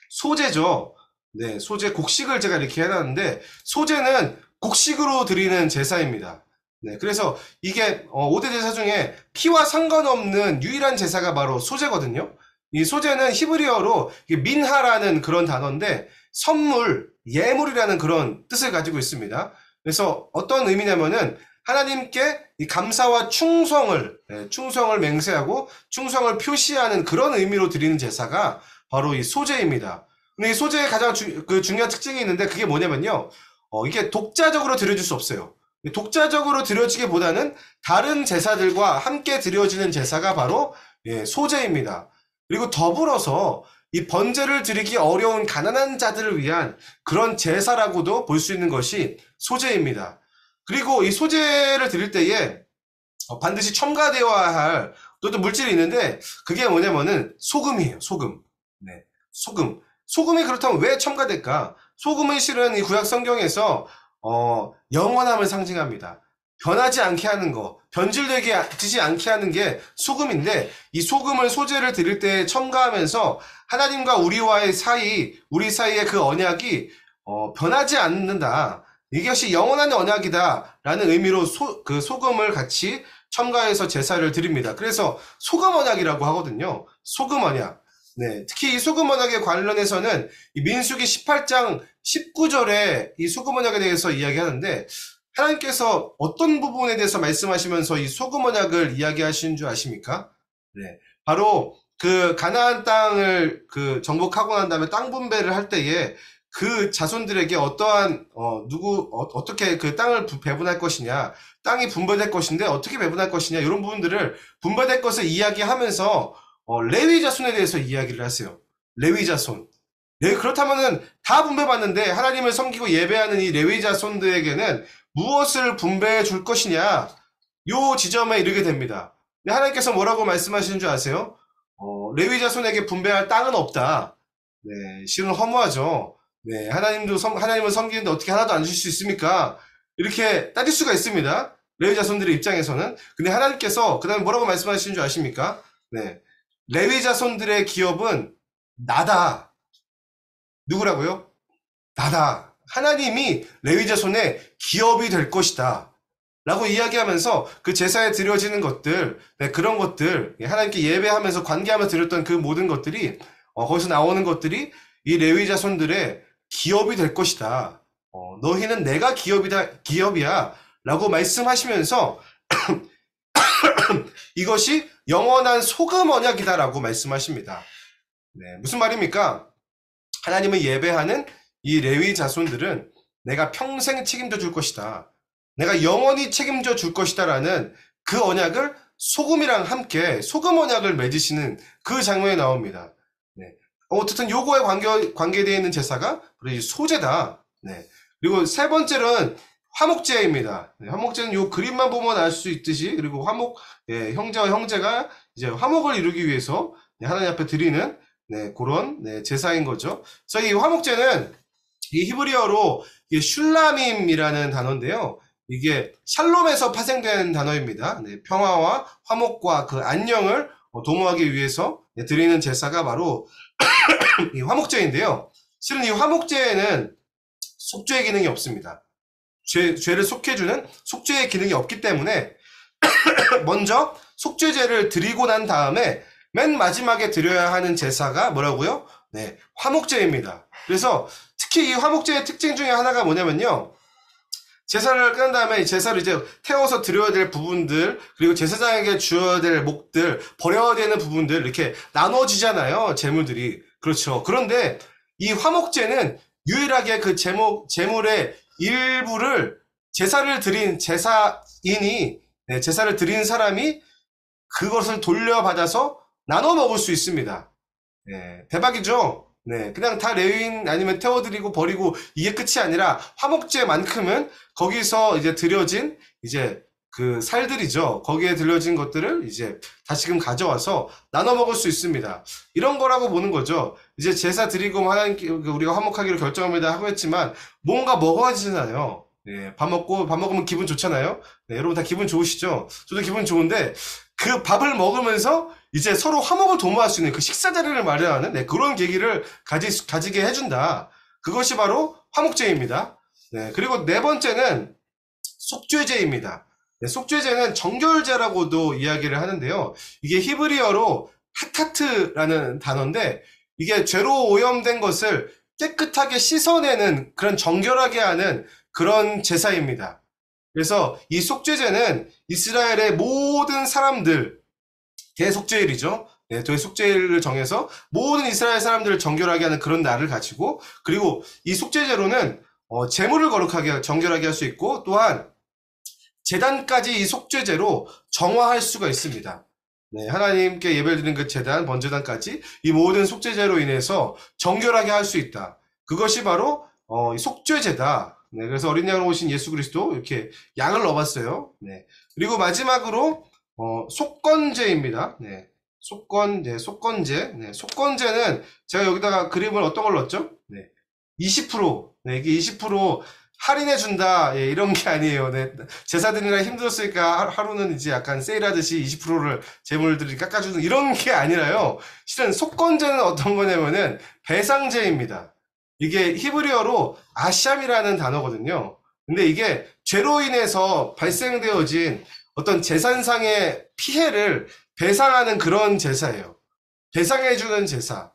소제죠. 네, 소제 곡식을 제가 이렇게 해놨는데 소제는 곡식으로 드리는 제사입니다. 네, 그래서 이게 5대 제사 중에 피와 상관없는 유일한 제사가 바로 소제거든요. 이 소제는 히브리어로 민하라는 그런 단어인데 선물, 예물이라는 그런 뜻을 가지고 있습니다. 그래서 어떤 의미냐면은 하나님께 이 감사와 충성을 맹세하고 충성을 표시하는 그런 의미로 드리는 제사가 바로 이 소제입니다. 근데 이 소재의 가장 중요한 특징이 있는데 그게 뭐냐면요. 이게 독자적으로 드려질 수 없어요. 독자적으로 드려지기보다는 다른 제사들과 함께 드려지는 제사가 바로 소제입니다. 그리고 더불어서 이 번제를 드리기 어려운 가난한 자들을 위한 그런 제사라고도 볼 수 있는 것이 소제입니다. 그리고 이 소제를 드릴 때에 반드시 첨가되어야 할 또 물질이 있는데 그게 뭐냐면은 소금이에요. 소금. 네, 소금. 소금이 그렇다면 왜 첨가될까? 소금은 실은 이 구약 성경에서 영원함을 상징합니다. 변하지 않게 하는 거, 변질되지 않게 하는 게 소금인데 이 소금을 소재를 드릴 때 첨가하면서 하나님과 우리와의 사이, 우리 사이의 그 언약이 변하지 않는다. 이것이 영원한 언약이다라는 의미로 그 소금을 같이 첨가해서 제사를 드립니다. 그래서 소금 언약이라고 하거든요. 소금 언약. 네, 특히 이 소금 언약에 관련해서는 이 민수기 18장 19절에 이 소금 언약에 대해서 이야기하는데 하나님께서 어떤 부분에 대해서 말씀하시면서 이 소금 언약을 이야기하시는 줄 아십니까? 네, 바로 그 가나안 땅을 그 정복하고 난 다음에 땅 분배를 할 때에 그 자손들에게 어떠한 어떻게 그 땅을 배분할 것이냐, 땅이 분배될 것인데 어떻게 배분할 것이냐 이런 부분들을 분배될 것을 이야기하면서 레위 자손에 대해서 이야기를 하세요. 레위 자손. 네, 그렇다면은 다 분배받는데 하나님을 섬기고 예배하는 이 레위 자손들에게는 무엇을 분배해 줄 것이냐 요 지점에 이르게 됩니다. 근데 하나님께서 뭐라고 말씀하시는 줄 아세요? 레위 자손에게 분배할 땅은 없다. 네, 실은 허무하죠. 네, 하나님을 섬기는데 어떻게 하나도 안 주실 수 있습니까? 이렇게 따질 수가 있습니다. 레위 자손들의 입장에서는. 근데 하나님께서 그 다음에 뭐라고 말씀하시는 줄 아십니까? 네, 레위 자손들의 기업은 나다. 누구라고요? 나다. 하나님이 레위 자손의 기업이 될 것이다. 라고 이야기하면서 그 제사에 드려지는 것들, 네, 그런 것들, 하나님께 예배하면서 관계하면서 드렸던 그 모든 것들이, 거기서 나오는 것들이 이 레위 자손들의 기업이 될 것이다. 너희는 내가 기업이야. 라고 말씀하시면서 이것이 영원한 소금 언약이다. 라고 말씀하십니다. 네, 무슨 말입니까? 하나님을 예배하는 이 레위 자손들은 내가 평생 책임져 줄 것이다. 내가 영원히 책임져 줄 것이다. 라는 그 언약을 소금이랑 함께 소금 언약을 맺으시는 그 장면이 나옵니다. 네. 어쨌든 요거에 관계되어 있는 제사가 바로 이 소제다. 네. 그리고 세 번째는 화목제입니다. 네. 화목제는 요 그림만 보면 알 수 있듯이 그리고 형제와 형제가 이제 화목을 이루기 위해서 하나님 앞에 드리는 그런 제사인 거죠. 그래서 이 화목제는 이 히브리어로 슐라밈이라는 단어인데요. 이게 샬롬에서 파생된 단어입니다. 평화와 화목과 그 안녕을 도모하기 위해서 드리는 제사가 바로 이 화목제인데요. 실은 이 화목제에는 속죄의 기능이 없습니다. 죄를 속해주는 속죄의 기능이 없기 때문에 먼저 속죄제를 드리고 난 다음에 맨 마지막에 드려야 하는 제사가 뭐라고요? 네, 화목제입니다. 그래서 특히 이 화목제의 특징 중에 하나가 뭐냐면요. 제사를 끝난 다음에 제사를 이제 태워서 드려야 될 부분들, 그리고 제사장에게 주어야 될 목들, 버려야 되는 부분들 이렇게 나눠지잖아요. 제물들이. 그렇죠. 그런데 이 화목제는 유일하게 그 제물의 일부를 제사를 드린 제사인이, 제사를 드린 사람이 그것을 돌려받아서 나눠 먹을 수 있습니다. 네, 대박이죠? 네, 그냥 다 레위인 아니면 태워드리고 버리고 이게 끝이 아니라 화목제만큼은 거기서 이제 드려진 이제 그 살들이죠. 거기에 들려진 것들을 이제 다시금 가져와서 나눠 먹을 수 있습니다. 이런 거라고 보는 거죠. 이제 제사 드리고 하나님께 우리가 화목하기로 결정합니다 하고 했지만 뭔가 먹어야지잖아요. 네, 밥 먹으면 기분 좋잖아요. 네, 여러분 다 기분 좋으시죠? 저도 기분 좋은데 그 밥을 먹으면서 이제 서로 화목을 도모할 수 있는 그 식사 자리를 마련하는 그런 계기를 가지게 해준다. 그것이 바로 화목제입니다. 네, 그리고 네 번째는 속죄제입니다. 네, 속죄제는 정결제라고도 이야기를 하는데요. 이게 히브리어로 하타트라는 단어인데 이게 죄로 오염된 것을 깨끗하게 씻어내는 그런 정결하게 하는 그런 제사입니다. 그래서 이 속죄제는 이스라엘의 모든 사람들 대속죄일이죠. 네, 도의 속죄를 정해서 모든 이스라엘 사람들을 정결하게 하는 그런 날을 가지고, 그리고 이 속죄제로는 제물을 거룩하게 정결하게 할 수 있고, 또한 제단까지 이 속죄제로 정화할 수가 있습니다. 네, 하나님께 예배를 드리는 그 제단, 번제단까지 이 모든 속죄제로 인해서 정결하게 할 수 있다. 그것이 바로 이 속죄제다. 네, 그래서 어린 양으로 오신 예수 그리스도 이렇게 양을 넣어봤어요. 네, 그리고 마지막으로 속건제입니다. 네, 속건제. 네, 속건제는 제가 여기다가 그림을 어떤 걸 넣었죠? 네, 20%. 네, 이게 20% 할인해 준다. 예, 이런 게 아니에요. 네, 제사 드리느라 힘들었으니까 하루는 이제 약간 세일하듯이 20%를 재물들이 깎아주는 이런 게 아니라요. 실은 속건제는 어떤 거냐면은 배상제입니다. 이게 히브리어로 아샴이라는 단어거든요. 근데 이게 죄로 인해서 발생되어진 어떤 재산상의 피해를 배상하는 그런 제사예요. 배상해주는 제사.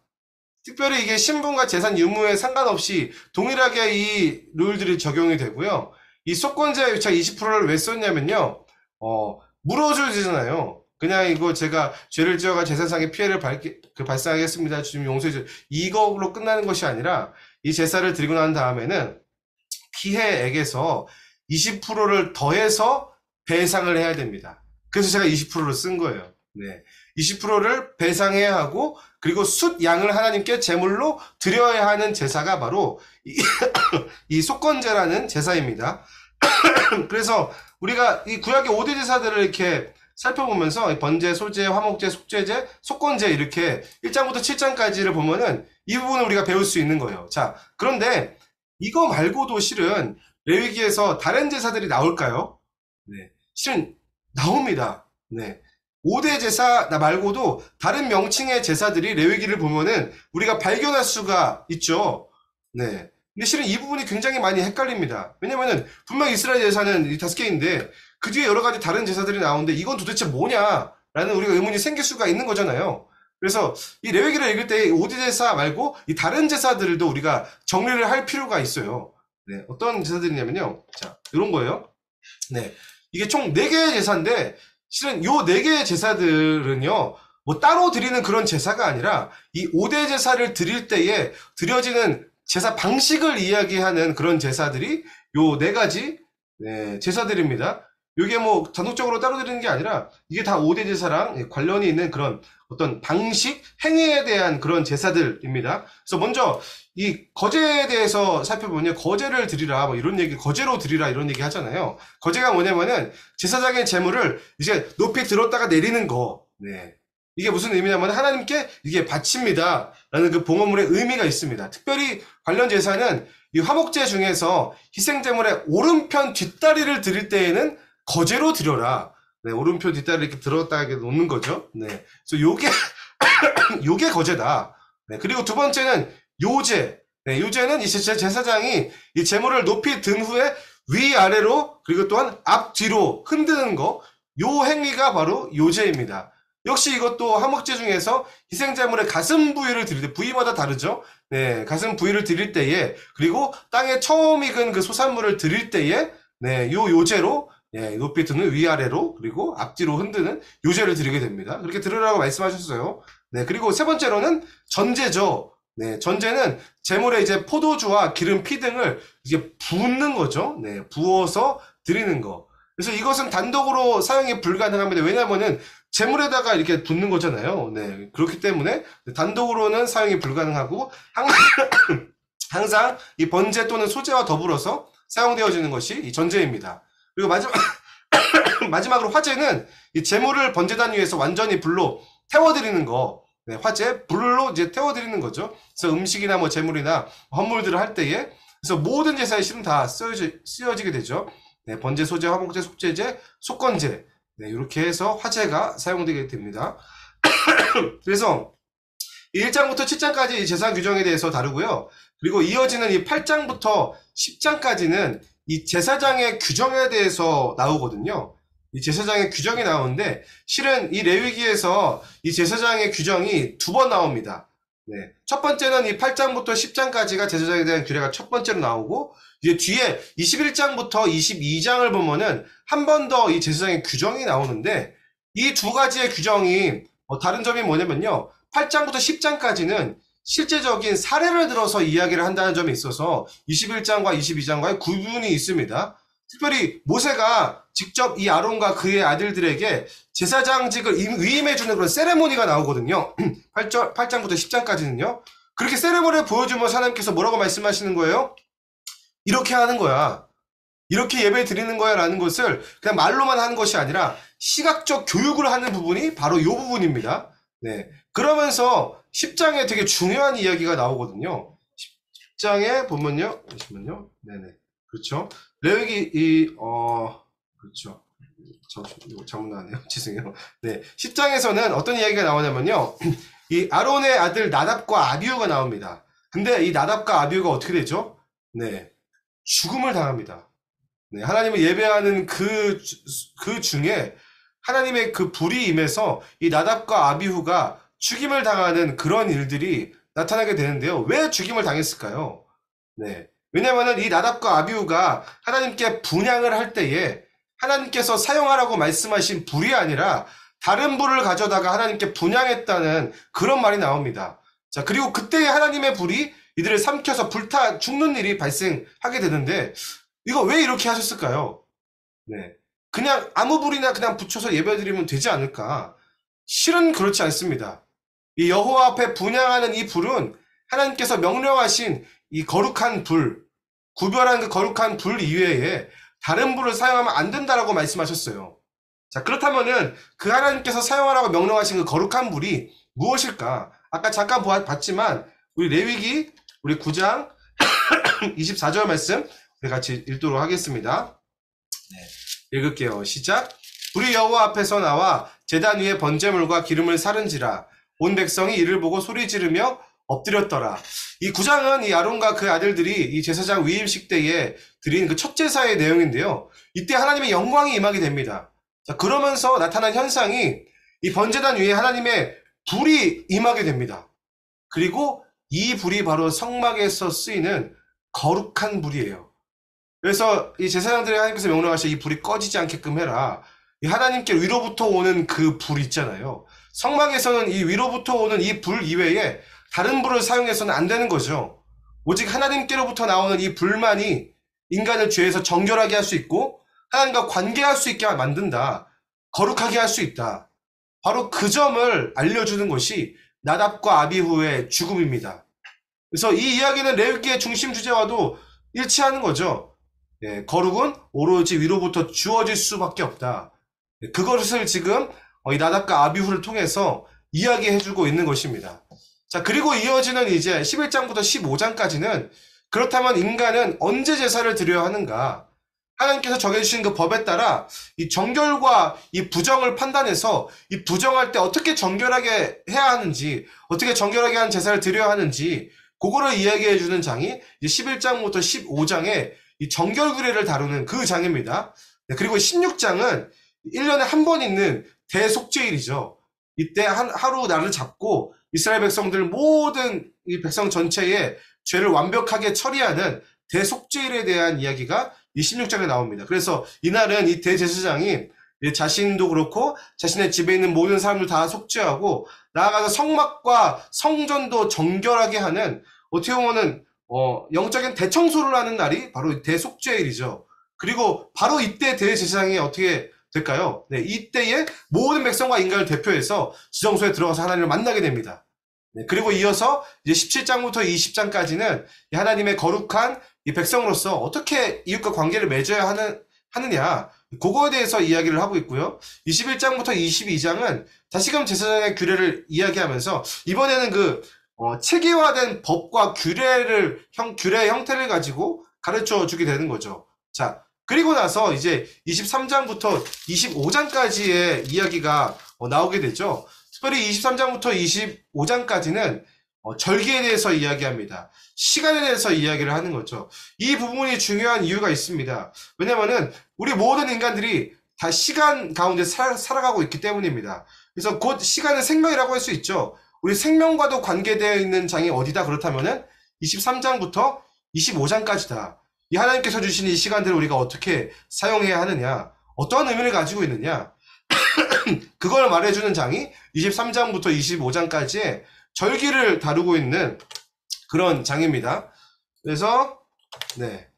특별히 이게 신분과 재산 유무에 상관없이 동일하게 이 룰들이 적용이 되고요. 이 속건제 유차 20%를 왜 썼냐면요. 물어주잖아요. 그냥 이거 제가 죄를 지어가 재산상의 피해를 발생하겠습니다. 주님 용서해 주세요. 이거로 끝나는 것이 아니라 이 제사를 드리고 난 다음에는 피해액에서 20%를 더해서 배상을 해야 됩니다. 그래서 제가 20%를 쓴 거예요. 네. 20%를 배상해야 하고, 그리고 숫양을 하나님께 제물로 드려야 하는 제사가 바로 이 속건제라는 제사입니다. 그래서 우리가 이 구약의 5대 제사들을 이렇게 살펴보면서 번제, 소제, 화목제, 속죄제, 속건제 이렇게 1장부터 7장까지를 보면은 이 부분을 우리가 배울 수 있는 거예요. 자, 그런데 이거 말고도 실은 레위기에서 다른 제사들이 나올까요? 네, 실은 나옵니다. 네. 5대 제사 말고도 다른 명칭의 제사들이 레위기를 보면은 우리가 발견할 수가 있죠. 네. 근데 실은 이 부분이 굉장히 많이 헷갈립니다. 왜냐면은 분명 이스라엘 제사는 이 5개인데 그 뒤에 여러 가지 다른 제사들이 나오는데 이건 도대체 뭐냐라는 우리가 의문이 생길 수가 있는 거잖아요. 그래서 이 레위기를 읽을 때 5대 제사 말고 이 다른 제사들도 우리가 정리를 할 필요가 있어요. 네. 어떤 제사들이냐면요. 자, 이런 거예요. 네. 이게 총 4개의 제사인데 실은 요 4개의 제사들은요, 뭐 따로 드리는 그런 제사가 아니라 이 5대 제사를 드릴 때에 드려지는 제사 방식을 이야기하는 그런 제사들이 요 4가지 네, 제사들입니다. 이게 뭐 단독적으로 따로 드리는 게 아니라 이게 다 5대 제사랑 관련이 있는 그런 어떤 방식, 행위에 대한 그런 제사들입니다. 그래서 먼저 이 거제에 대해서 살펴보면 거제를 드리라 뭐 이런 얘기, 거제로 드리라 이런 얘기 하잖아요. 거제가 뭐냐면은 제사장의 재물을 이제 높이 들었다가 내리는 거. 네. 이게 무슨 의미냐면 하나님께 이게 바칩니다 라는 그 봉헌물의 의미가 있습니다. 특별히 관련 제사는 이 화목제 중에서 희생제물의 오른편 뒷다리를 드릴 때에는 거제로 드려라. 네, 오른편 뒷다리를 이렇게 들었다가 이렇게 놓는 거죠. 네. 그래서 요게 거제다. 네, 그리고 두 번째는 요제. 네, 요제는 이 제사장이 이 제물을 높이 든 후에 위아래로 그리고 또한 앞뒤로 흔드는 거. 요 행위가 바로 요제입니다. 역시 이것도 화목제 중에서 희생제물의 가슴 부위를 드릴 때, 부위마다 다르죠? 네, 가슴 부위를 드릴 때에, 그리고 땅에 처음 익은 그 소산물을 드릴 때에, 네, 요 요제로, 네, 높이 드는 위아래로, 그리고 앞뒤로 흔드는 요제를 드리게 됩니다. 그렇게 들으라고 말씀하셨어요. 네, 그리고 세 번째로는 전제죠. 네, 전제는 제물에 이제 포도주와 기름, 피 등을 이제 붓는 거죠. 네, 부어서 드리는 거. 그래서 이것은 단독으로 사용이 불가능합니다. 왜냐면은 재물에다가 이렇게 붓는 거잖아요. 네. 그렇기 때문에 단독으로는 사용이 불가능하고 항상 이 번제 또는 소제와 더불어서 사용되어지는 것이 이 전제입니다. 그리고 마지막으로 화제는 이 재물을 번제단 위에서 완전히 불로 태워드리는 거. 네, 화제, 불로 이제 태워드리는 거죠. 그래서 음식이나 뭐 재물이나 헌물들을 할 때에 그래서 모든 제사에 실은 다 쓰여지게 되죠. 네, 번제, 소제, 화목제, 속죄제, 속건제. 네, 이렇게 해서 화제가 사용되게 됩니다. 그래서 1장부터 7장까지 제사 규정에 대해서 다루고요. 그리고 이어지는 이 8장부터 10장까지는 이 제사장의 규정에 대해서 나오거든요. 이 제사장의 규정이 나오는데 실은 이 레위기에서 이 제사장의 규정이 2번 나옵니다. 네, 첫 번째는 이 8장부터 10장까지가 제사장에 대한 규례가 첫 번째로 나오고 이제 뒤에 21장부터 22장을 보면은 한 번 더 이 제사장의 규정이 나오는데 이 2가지의 규정이 다른 점이 뭐냐면요. 8장부터 10장까지는 실제적인 사례를 들어서 이야기를 한다는 점이 있어서 21장과 22장과의 구분이 있습니다. 특별히 모세가 직접 이 아론과 그의 아들들에게 제사장직을 위임해주는 그런 세레모니가 나오거든요. 8장부터 10장까지는요. 그렇게 세레모니를 보여주면서 하나님께서 뭐라고 말씀하시는 거예요? 이렇게 하는 거야. 이렇게 예배 드리는 거야 라는 것을 그냥 말로만 하는 것이 아니라 시각적 교육을 하는 부분이 바로 이 부분입니다. 네. 그러면서 10장에 되게 중요한 이야기가 나오거든요. 10장에 보면요. 잠시만요. 네네. 그렇죠. 레위기, 그렇죠. 잘못 나왔네요. 죄송해요. 네. 10장에서는 어떤 이야기가 나오냐면요. 이 아론의 아들 나답과 아비후가 나옵니다. 근데 이 나답과 아비후가 어떻게 되죠? 네. 죽음을 당합니다. 네. 하나님을 예배하는 그 중에 하나님의 그 불이 임해서 이 나답과 아비후가 죽임을 당하는 그런 일들이 나타나게 되는데요. 왜 죽임을 당했을까요? 네. 왜냐면은 이 나답과 아비후가 하나님께 분향을 할 때에 하나님께서 사용하라고 말씀하신 불이 아니라 다른 불을 가져다가 하나님께 분향했다는 그런 말이 나옵니다. 자, 그리고 그때의 하나님의 불이 이들을 삼켜서 불타 죽는 일이 발생하게 되는데 이거 왜 이렇게 하셨을까요? 네. 그냥 아무 불이나 그냥 붙여서 예배드리면 되지 않을까? 실은 그렇지 않습니다. 이 여호와 앞에 분향하는 이 불은 하나님께서 명령하신 이 거룩한 불, 구별한 그 거룩한 불 이외에 다른 불을 사용하면 안 된다라고 말씀하셨어요. 자, 그렇다면은 그 하나님께서 사용하라고 명령하신 그 거룩한 불이 무엇일까? 아까 잠깐 봤지만 우리 레위기 우리 9장 24절 말씀 우리 같이 읽도록 하겠습니다. 네, 읽을게요. 시작. 불이 여호와 앞에서 나와 제단 위에 번제물과 기름을 사른지라 온 백성이 이를 보고 소리 지르며 엎드렸더라. 이 9장은 이 아론과 그 아들들이 이 제사장 위임식 때에 드린 그 첫 제사의 내용인데요. 이때 하나님의 영광이 임하게 됩니다. 자, 그러면서 나타난 현상이 이 번제단 위에 하나님의 불이 임하게 됩니다. 그리고 이 불이 바로 성막에서 쓰이는 거룩한 불이에요. 그래서 이 제사장들이 하나님께서 명령하셔 이 불이 꺼지지 않게끔 해라. 이 하나님께 위로부터 오는 그 불 있잖아요. 성막에서는 이 위로부터 오는 이 불 이외에 다른 불을 사용해서는 안 되는 거죠. 오직 하나님께로부터 나오는 이 불만이 인간을 죄에서 정결하게 할 수 있고 하나님과 관계할 수 있게 만든다. 거룩하게 할 수 있다. 바로 그 점을 알려주는 것이 나답과 아비후의 죽음입니다. 그래서 이 이야기는 레위기의 중심 주제와도 일치하는 거죠. 예, 거룩은 오로지 위로부터 주어질 수밖에 없다. 그것을 지금 이 나답과 아비후를 통해서 이야기해주고 있는 것입니다. 자, 그리고 이어지는 이제 11장부터 15장까지는 그렇다면 인간은 언제 제사를 드려야 하는가? 하나님께서 정해주신 그 법에 따라 이 정결과 이 부정을 판단해서 이 부정할 때 어떻게 정결하게 해야 하는지, 어떻게 정결하게 한 제사를 드려야 하는지, 그거를 이야기해주는 장이 이제 11장부터 15장에 이 정결규례를 다루는 그 장입니다. 네, 그리고 16장은 1년에 한 번 있는 대속죄일이죠. 이때 하루 날을 잡고 이스라엘 백성들 모든 이 백성 전체의 죄를 완벽하게 처리하는 대속죄일에 대한 이야기가 이 16장에 나옵니다. 그래서 이날은 이 대제사장이 자신도 그렇고 자신의 집에 있는 모든 사람들 다 속죄하고 나아가서 성막과 성전도 정결하게 하는 어떻게 보면은 영적인 대청소를 하는 날이 바로 대속죄일이죠. 그리고 바로 이때 대제사장이 어떻게 될까요? 네, 이때에 모든 백성과 인간을 대표해서 지성소에 들어가서 하나님을 만나게 됩니다. 네, 그리고 이어서 이제 17장부터 20장까지는 하나님의 거룩한 이 백성으로서 어떻게 이웃과 관계를 맺어야 하느냐, 그거에 대해서 이야기를 하고 있고요. 21장부터 22장은 다시금 제사장의 규례를 이야기하면서 이번에는 그 체계화된 법과 규례의 형태를 가지고 가르쳐 주게 되는 거죠. 자, 그리고 나서 이제 23장부터 25장까지의 이야기가 나오게 되죠. 특별히 23장부터 25장까지는 절기에 대해서 이야기합니다. 시간에 대해서 이야기를 하는 거죠. 이 부분이 중요한 이유가 있습니다. 왜냐면은 우리 모든 인간들이 다 시간 가운데 살아가고 있기 때문입니다. 그래서 곧 시간은 생명이라고 할 수 있죠. 우리 생명과도 관계되어 있는 장이 어디다 그렇다면은 23장부터 25장까지다. 이 하나님께서 주신 이 시간들을 우리가 어떻게 사용해야 하느냐, 어떤 의미를 가지고 있느냐, 그걸 말해주는 장이 23장부터 25장까지의 절기를 다루고 있는 그런 장입니다. 그래서 네,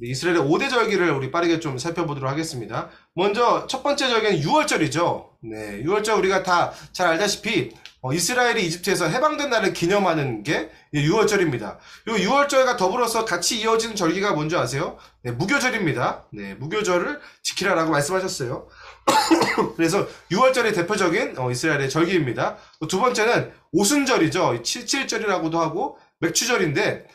이스라엘의 5대 절기를 우리 빠르게 좀 살펴보도록 하겠습니다. 먼저 첫 번째 절기는 6월절이죠. 네, 6월절 우리가 다 잘 알다시피 이스라엘이 이집트에서 해방된 날을 기념하는 게 6월절입니다. 그리고 6월절과 더불어서 같이 이어지는 절기가 뭔지 아세요? 네, 무교절입니다. 네, 무교절을 지키라라고 말씀하셨어요. 그래서 6월절이 대표적인 이스라엘의 절기입니다. 두 번째는 오순절이죠. 77절이라고도 하고 맥추절인데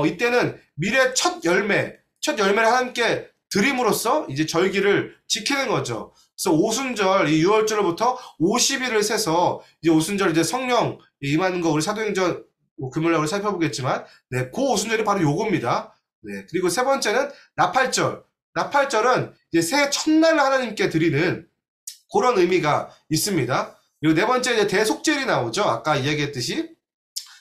이때는 밀의 첫 열매를 하나님께 드림으로써 이제 절기를 지키는 거죠. 그래서 오순절, 이 6월절부터 50일을 세서 이제 오순절 이제 성령 임하는 거 우리 사도행전 금요일날 우리 살펴보겠지만, 네, 그 오순절이 바로 요겁니다. 네, 그리고 세 번째는 나팔절. 나팔절은 이제 새해 첫날 하나님께 드리는 그런 의미가 있습니다. 그리고 네 번째 이제 대속죄일이 나오죠. 아까 이야기했듯이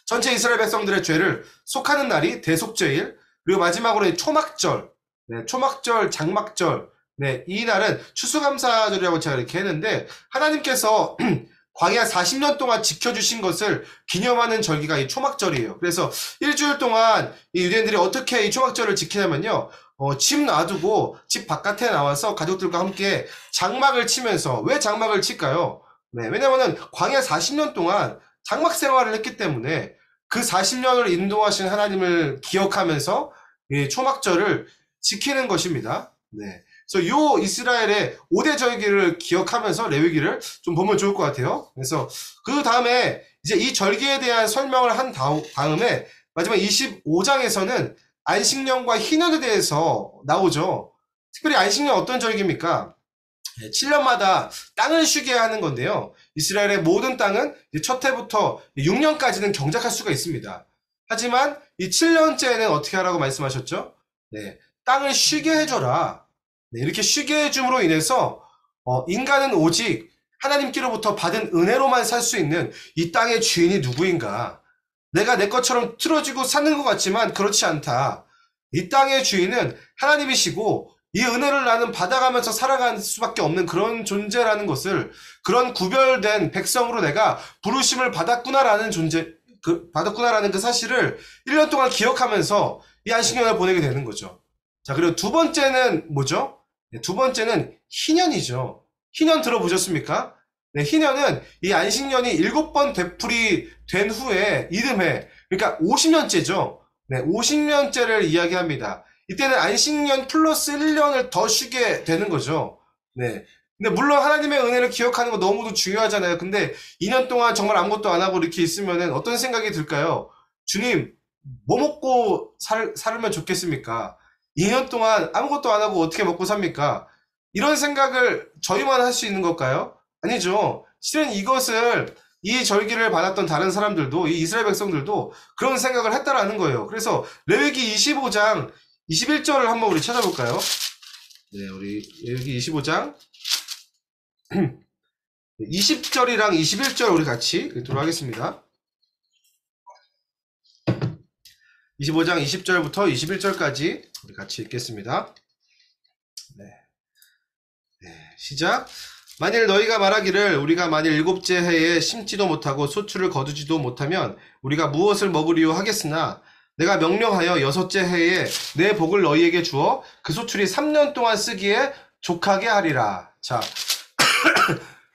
전체 이스라엘 백성들의 죄를 속하는 날이 대속죄일. 그리고 마지막으로 초막절, 네, 초막절, 장막절. 네, 이 날은 추수감사절이라고 제가 이렇게 했는데 하나님께서 광야 40년 동안 지켜주신 것을 기념하는 절기가 이 초막절이에요. 그래서 일주일 동안 이 유대인들이 어떻게 이 초막절을 지키냐면요. 집 놔두고 집 바깥에 나와서 가족들과 함께 장막을 치면서, 왜 장막을 칠까요? 네, 왜냐면은 광야 40년 동안 장막 생활을 했기 때문에 그 40년을 인도하신 하나님을 기억하면서 이 초막절을 지키는 것입니다. 네. 그래서 요 이스라엘의 5대 절기를 기억하면서 레위기를 좀 보면 좋을 것 같아요. 그래서 그 다음에 이제 이 절기에 대한 설명을 한 다음에 마지막 25장에서는 안식년과 희년에 대해서 나오죠. 특별히 안식년 어떤 절기입니까? 7년마다 땅을 쉬게 하는 건데요. 이스라엘의 모든 땅은 첫 해부터 6년까지는 경작할 수가 있습니다. 하지만 이 7년째는 어떻게 하라고 말씀하셨죠? 네, 땅을 쉬게 해줘라. 네, 이렇게 쉬게 해줌으로 인해서 인간은 오직 하나님께로부터 받은 은혜로만 살 수 있는 이 땅의 주인이 누구인가? 내가 내 것처럼 틀어지고 사는 것 같지만 그렇지 않다. 이 땅의 주인은 하나님이시고 이 은혜를 나는 받아가면서 살아갈 수밖에 없는 그런 존재라는 것을, 그런 구별된 백성으로 내가 부르심을 받았구나라는 받았구나라는 그 사실을 1년 동안 기억하면서 이 안식년을 보내게 되는 거죠. 자, 그리고 두 번째는 뭐죠? 네, 두 번째는 희년이죠. 희년 들어보셨습니까? 네, 희년은 이 안식년이 7번 되풀이 된 후에 이듬해, 그러니까 50년째죠. 네, 50년째를 이야기합니다. 이때는 안식년 플러스 1년을 더 쉬게 되는 거죠. 네. 근데 물론 하나님의 은혜를 기억하는 거 너무도 중요하잖아요. 근데 2년 동안 정말 아무것도 안 하고 이렇게 있으면은 어떤 생각이 들까요? 주님, 뭐 먹고 살면 좋겠습니까? 2년 동안 아무것도 안 하고 어떻게 먹고 삽니까? 이런 생각을 저희만 할 수 있는 걸까요? 아니죠. 실은 이것을, 이 절기를 받았던 다른 사람들도, 이 이스라엘 백성들도 그런 생각을 했다라는 거예요. 그래서 레위기 25장 21절을 한번 우리 찾아볼까요? 네, 우리 레위기 25장 20절이랑 21절 우리 같이 읽도록 하겠습니다. 25장 20절부터 21절까지 우리 같이 읽겠습니다. 네. 네, 시작. 만일 너희가 말하기를 우리가 만일 7째 해에 심지도 못하고 소출을 거두지도 못하면 우리가 무엇을 먹으리요 하겠으나 내가 명령하여 6째 해에 내 복을 너희에게 주어 그 소출이 3년 동안 쓰기에 족하게 하리라. 자,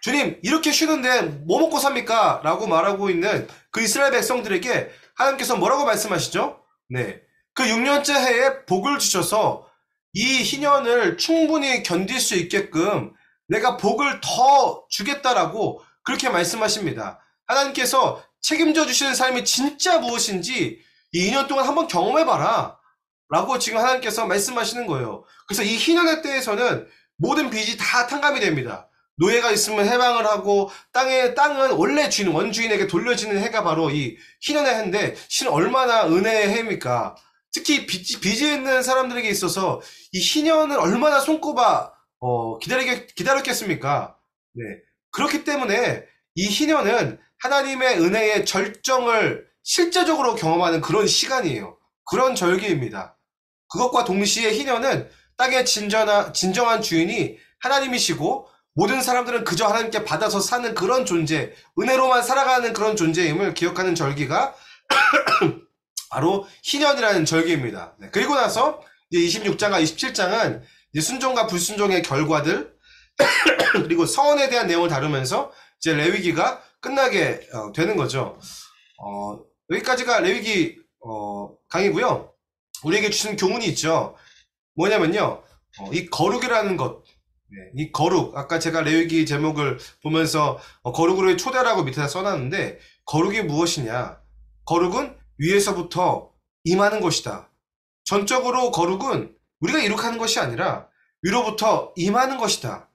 주님 이렇게 쉬는데 뭐 먹고 삽니까? 라고 말하고 있는 그 이스라엘 백성들에게 하나님께서 뭐라고 말씀하시죠? 네, 그 6년째 해에 복을 주셔서 이 희년을 충분히 견딜 수 있게끔 내가 복을 더 주겠다라고 그렇게 말씀하십니다. 하나님께서 책임져 주시는 삶이 진짜 무엇인지 이 2년 동안 한번 경험해봐라 라고 지금 하나님께서 말씀하시는 거예요. 그래서 이 희년의 때에서는 모든 빚이 다 탕감이 됩니다. 노예가 있으면 해방을 하고, 땅은 원래 주인, 원주인에게 돌려지는 해가 바로 이 희년의 해인데, 실 얼마나 은혜의 해입니까? 특히 빚이 있는 사람들에게 있어서 이 희년을 얼마나 손꼽아 기다렸겠습니까? 네. 그렇기 때문에 이 희년은 하나님의 은혜의 절정을 실제적으로 경험하는 그런 시간이에요. 그런 절기입니다. 그것과 동시에 희년은 땅의 진정한 주인이 하나님이시고 모든 사람들은 그저 하나님께 받아서 사는 그런 존재, 은혜로만 살아가는 그런 존재임을 기억하는 절기가 바로 희년이라는 절기입니다. 네, 그리고 나서 이제 26장과 27장은 이제 순종과 불순종의 결과들 그리고 서원에 대한 내용을 다루면서 이제 레위기가 끝나게 되는 거죠. 여기까지가 레위기 강의고요. 우리에게 주신 교훈이 있죠. 뭐냐면요, 이 거룩이라는 것, 네, 이 거룩, 아까 제가 레위기 제목을 보면서 거룩으로의 초대라고 밑에다 써놨는데, 거룩이 무엇이냐? 거룩은 위에서부터 임하는 것이다. 전적으로 거룩은 우리가 이룩하는 것이 아니라 위로부터 임하는 것이다.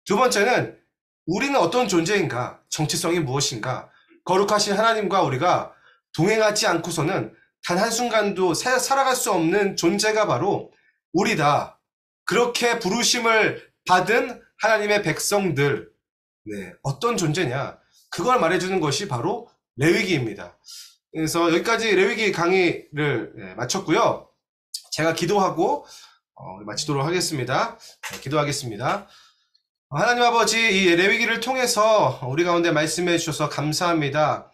두 번째는 우리는 어떤 존재인가? 정체성이 무엇인가? 거룩하신 하나님과 우리가 동행하지 않고서는 단 한순간도 살아갈 수 없는 존재가 바로 우리다. 그렇게 부르심을 받은 하나님의 백성들, 네, 어떤 존재냐? 그걸 말해주는 것이 바로 레위기입니다. 그래서 여기까지 레위기 강의를 마쳤고요. 제가 기도하고 마치도록 하겠습니다. 네, 기도하겠습니다. 하나님 아버지, 이 레위기를 통해서 우리 가운데 말씀해 주셔서 감사합니다.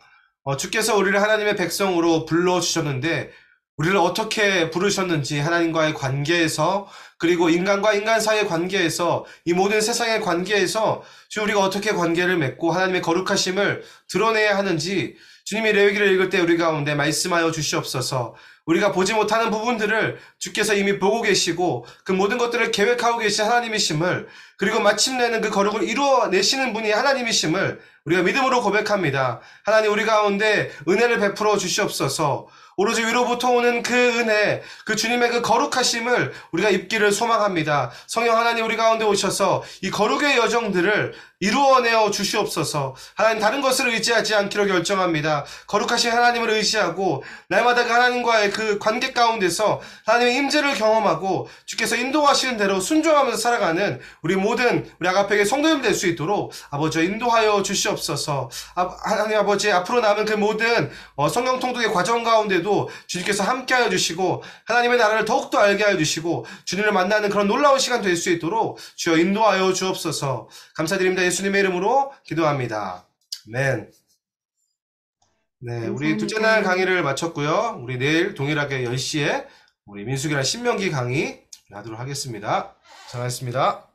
주께서 우리를 하나님의 백성으로 불러주셨는데 우리를 어떻게 부르셨는지 하나님과의 관계에서, 그리고 인간과 인간 사이의 관계에서, 이 모든 세상의 관계에서 주 우리가 어떻게 관계를 맺고 하나님의 거룩하심을 드러내야 하는지 주님이 레위기를 읽을 때 우리 가운데 말씀하여 주시옵소서. 우리가 보지 못하는 부분들을 주께서 이미 보고 계시고 그 모든 것들을 계획하고 계신 하나님이심을, 그리고 마침내는 그 거룩을 이루어내시는 분이 하나님이심을 우리가 믿음으로 고백합니다. 하나님, 우리 가운데 은혜를 베풀어 주시옵소서. 오로지 위로부터 오는 그 은혜, 그 주님의 그 거룩하심을 우리가 입기를 소망합니다. 성령 하나님, 우리 가운데 오셔서 이 거룩의 여정들을 이루어내어 주시옵소서. 하나님, 다른 것을 의지하지 않기로 결정합니다. 거룩하신 하나님을 의지하고 날마다 그 하나님과의 그 관계 가운데서 하나님의 임재를 경험하고 주께서 인도하시는 대로 순종하면서 살아가는 우리 모든 우리 아가페의 성도님 될 수 있도록 아버지 인도하여 주시옵소서. 하나님 아버지, 앞으로 남은 그 모든 성경 통독의 과정 가운데도 주님께서 함께하여 주시고 하나님의 나라를 더욱더 알게 하여 주시고 주님을 만나는 그런 놀라운 시간 될 수 있도록 주여 인도하여 주옵소서. 감사드립니다. 예수님의 이름으로 기도합니다. 아멘. 네, 우리 둘째 날 강의를 마쳤고요. 우리 내일 동일하게 10시에 우리 민수기랑 신명기 강의 하도록 하겠습니다. 고생하셨습니다.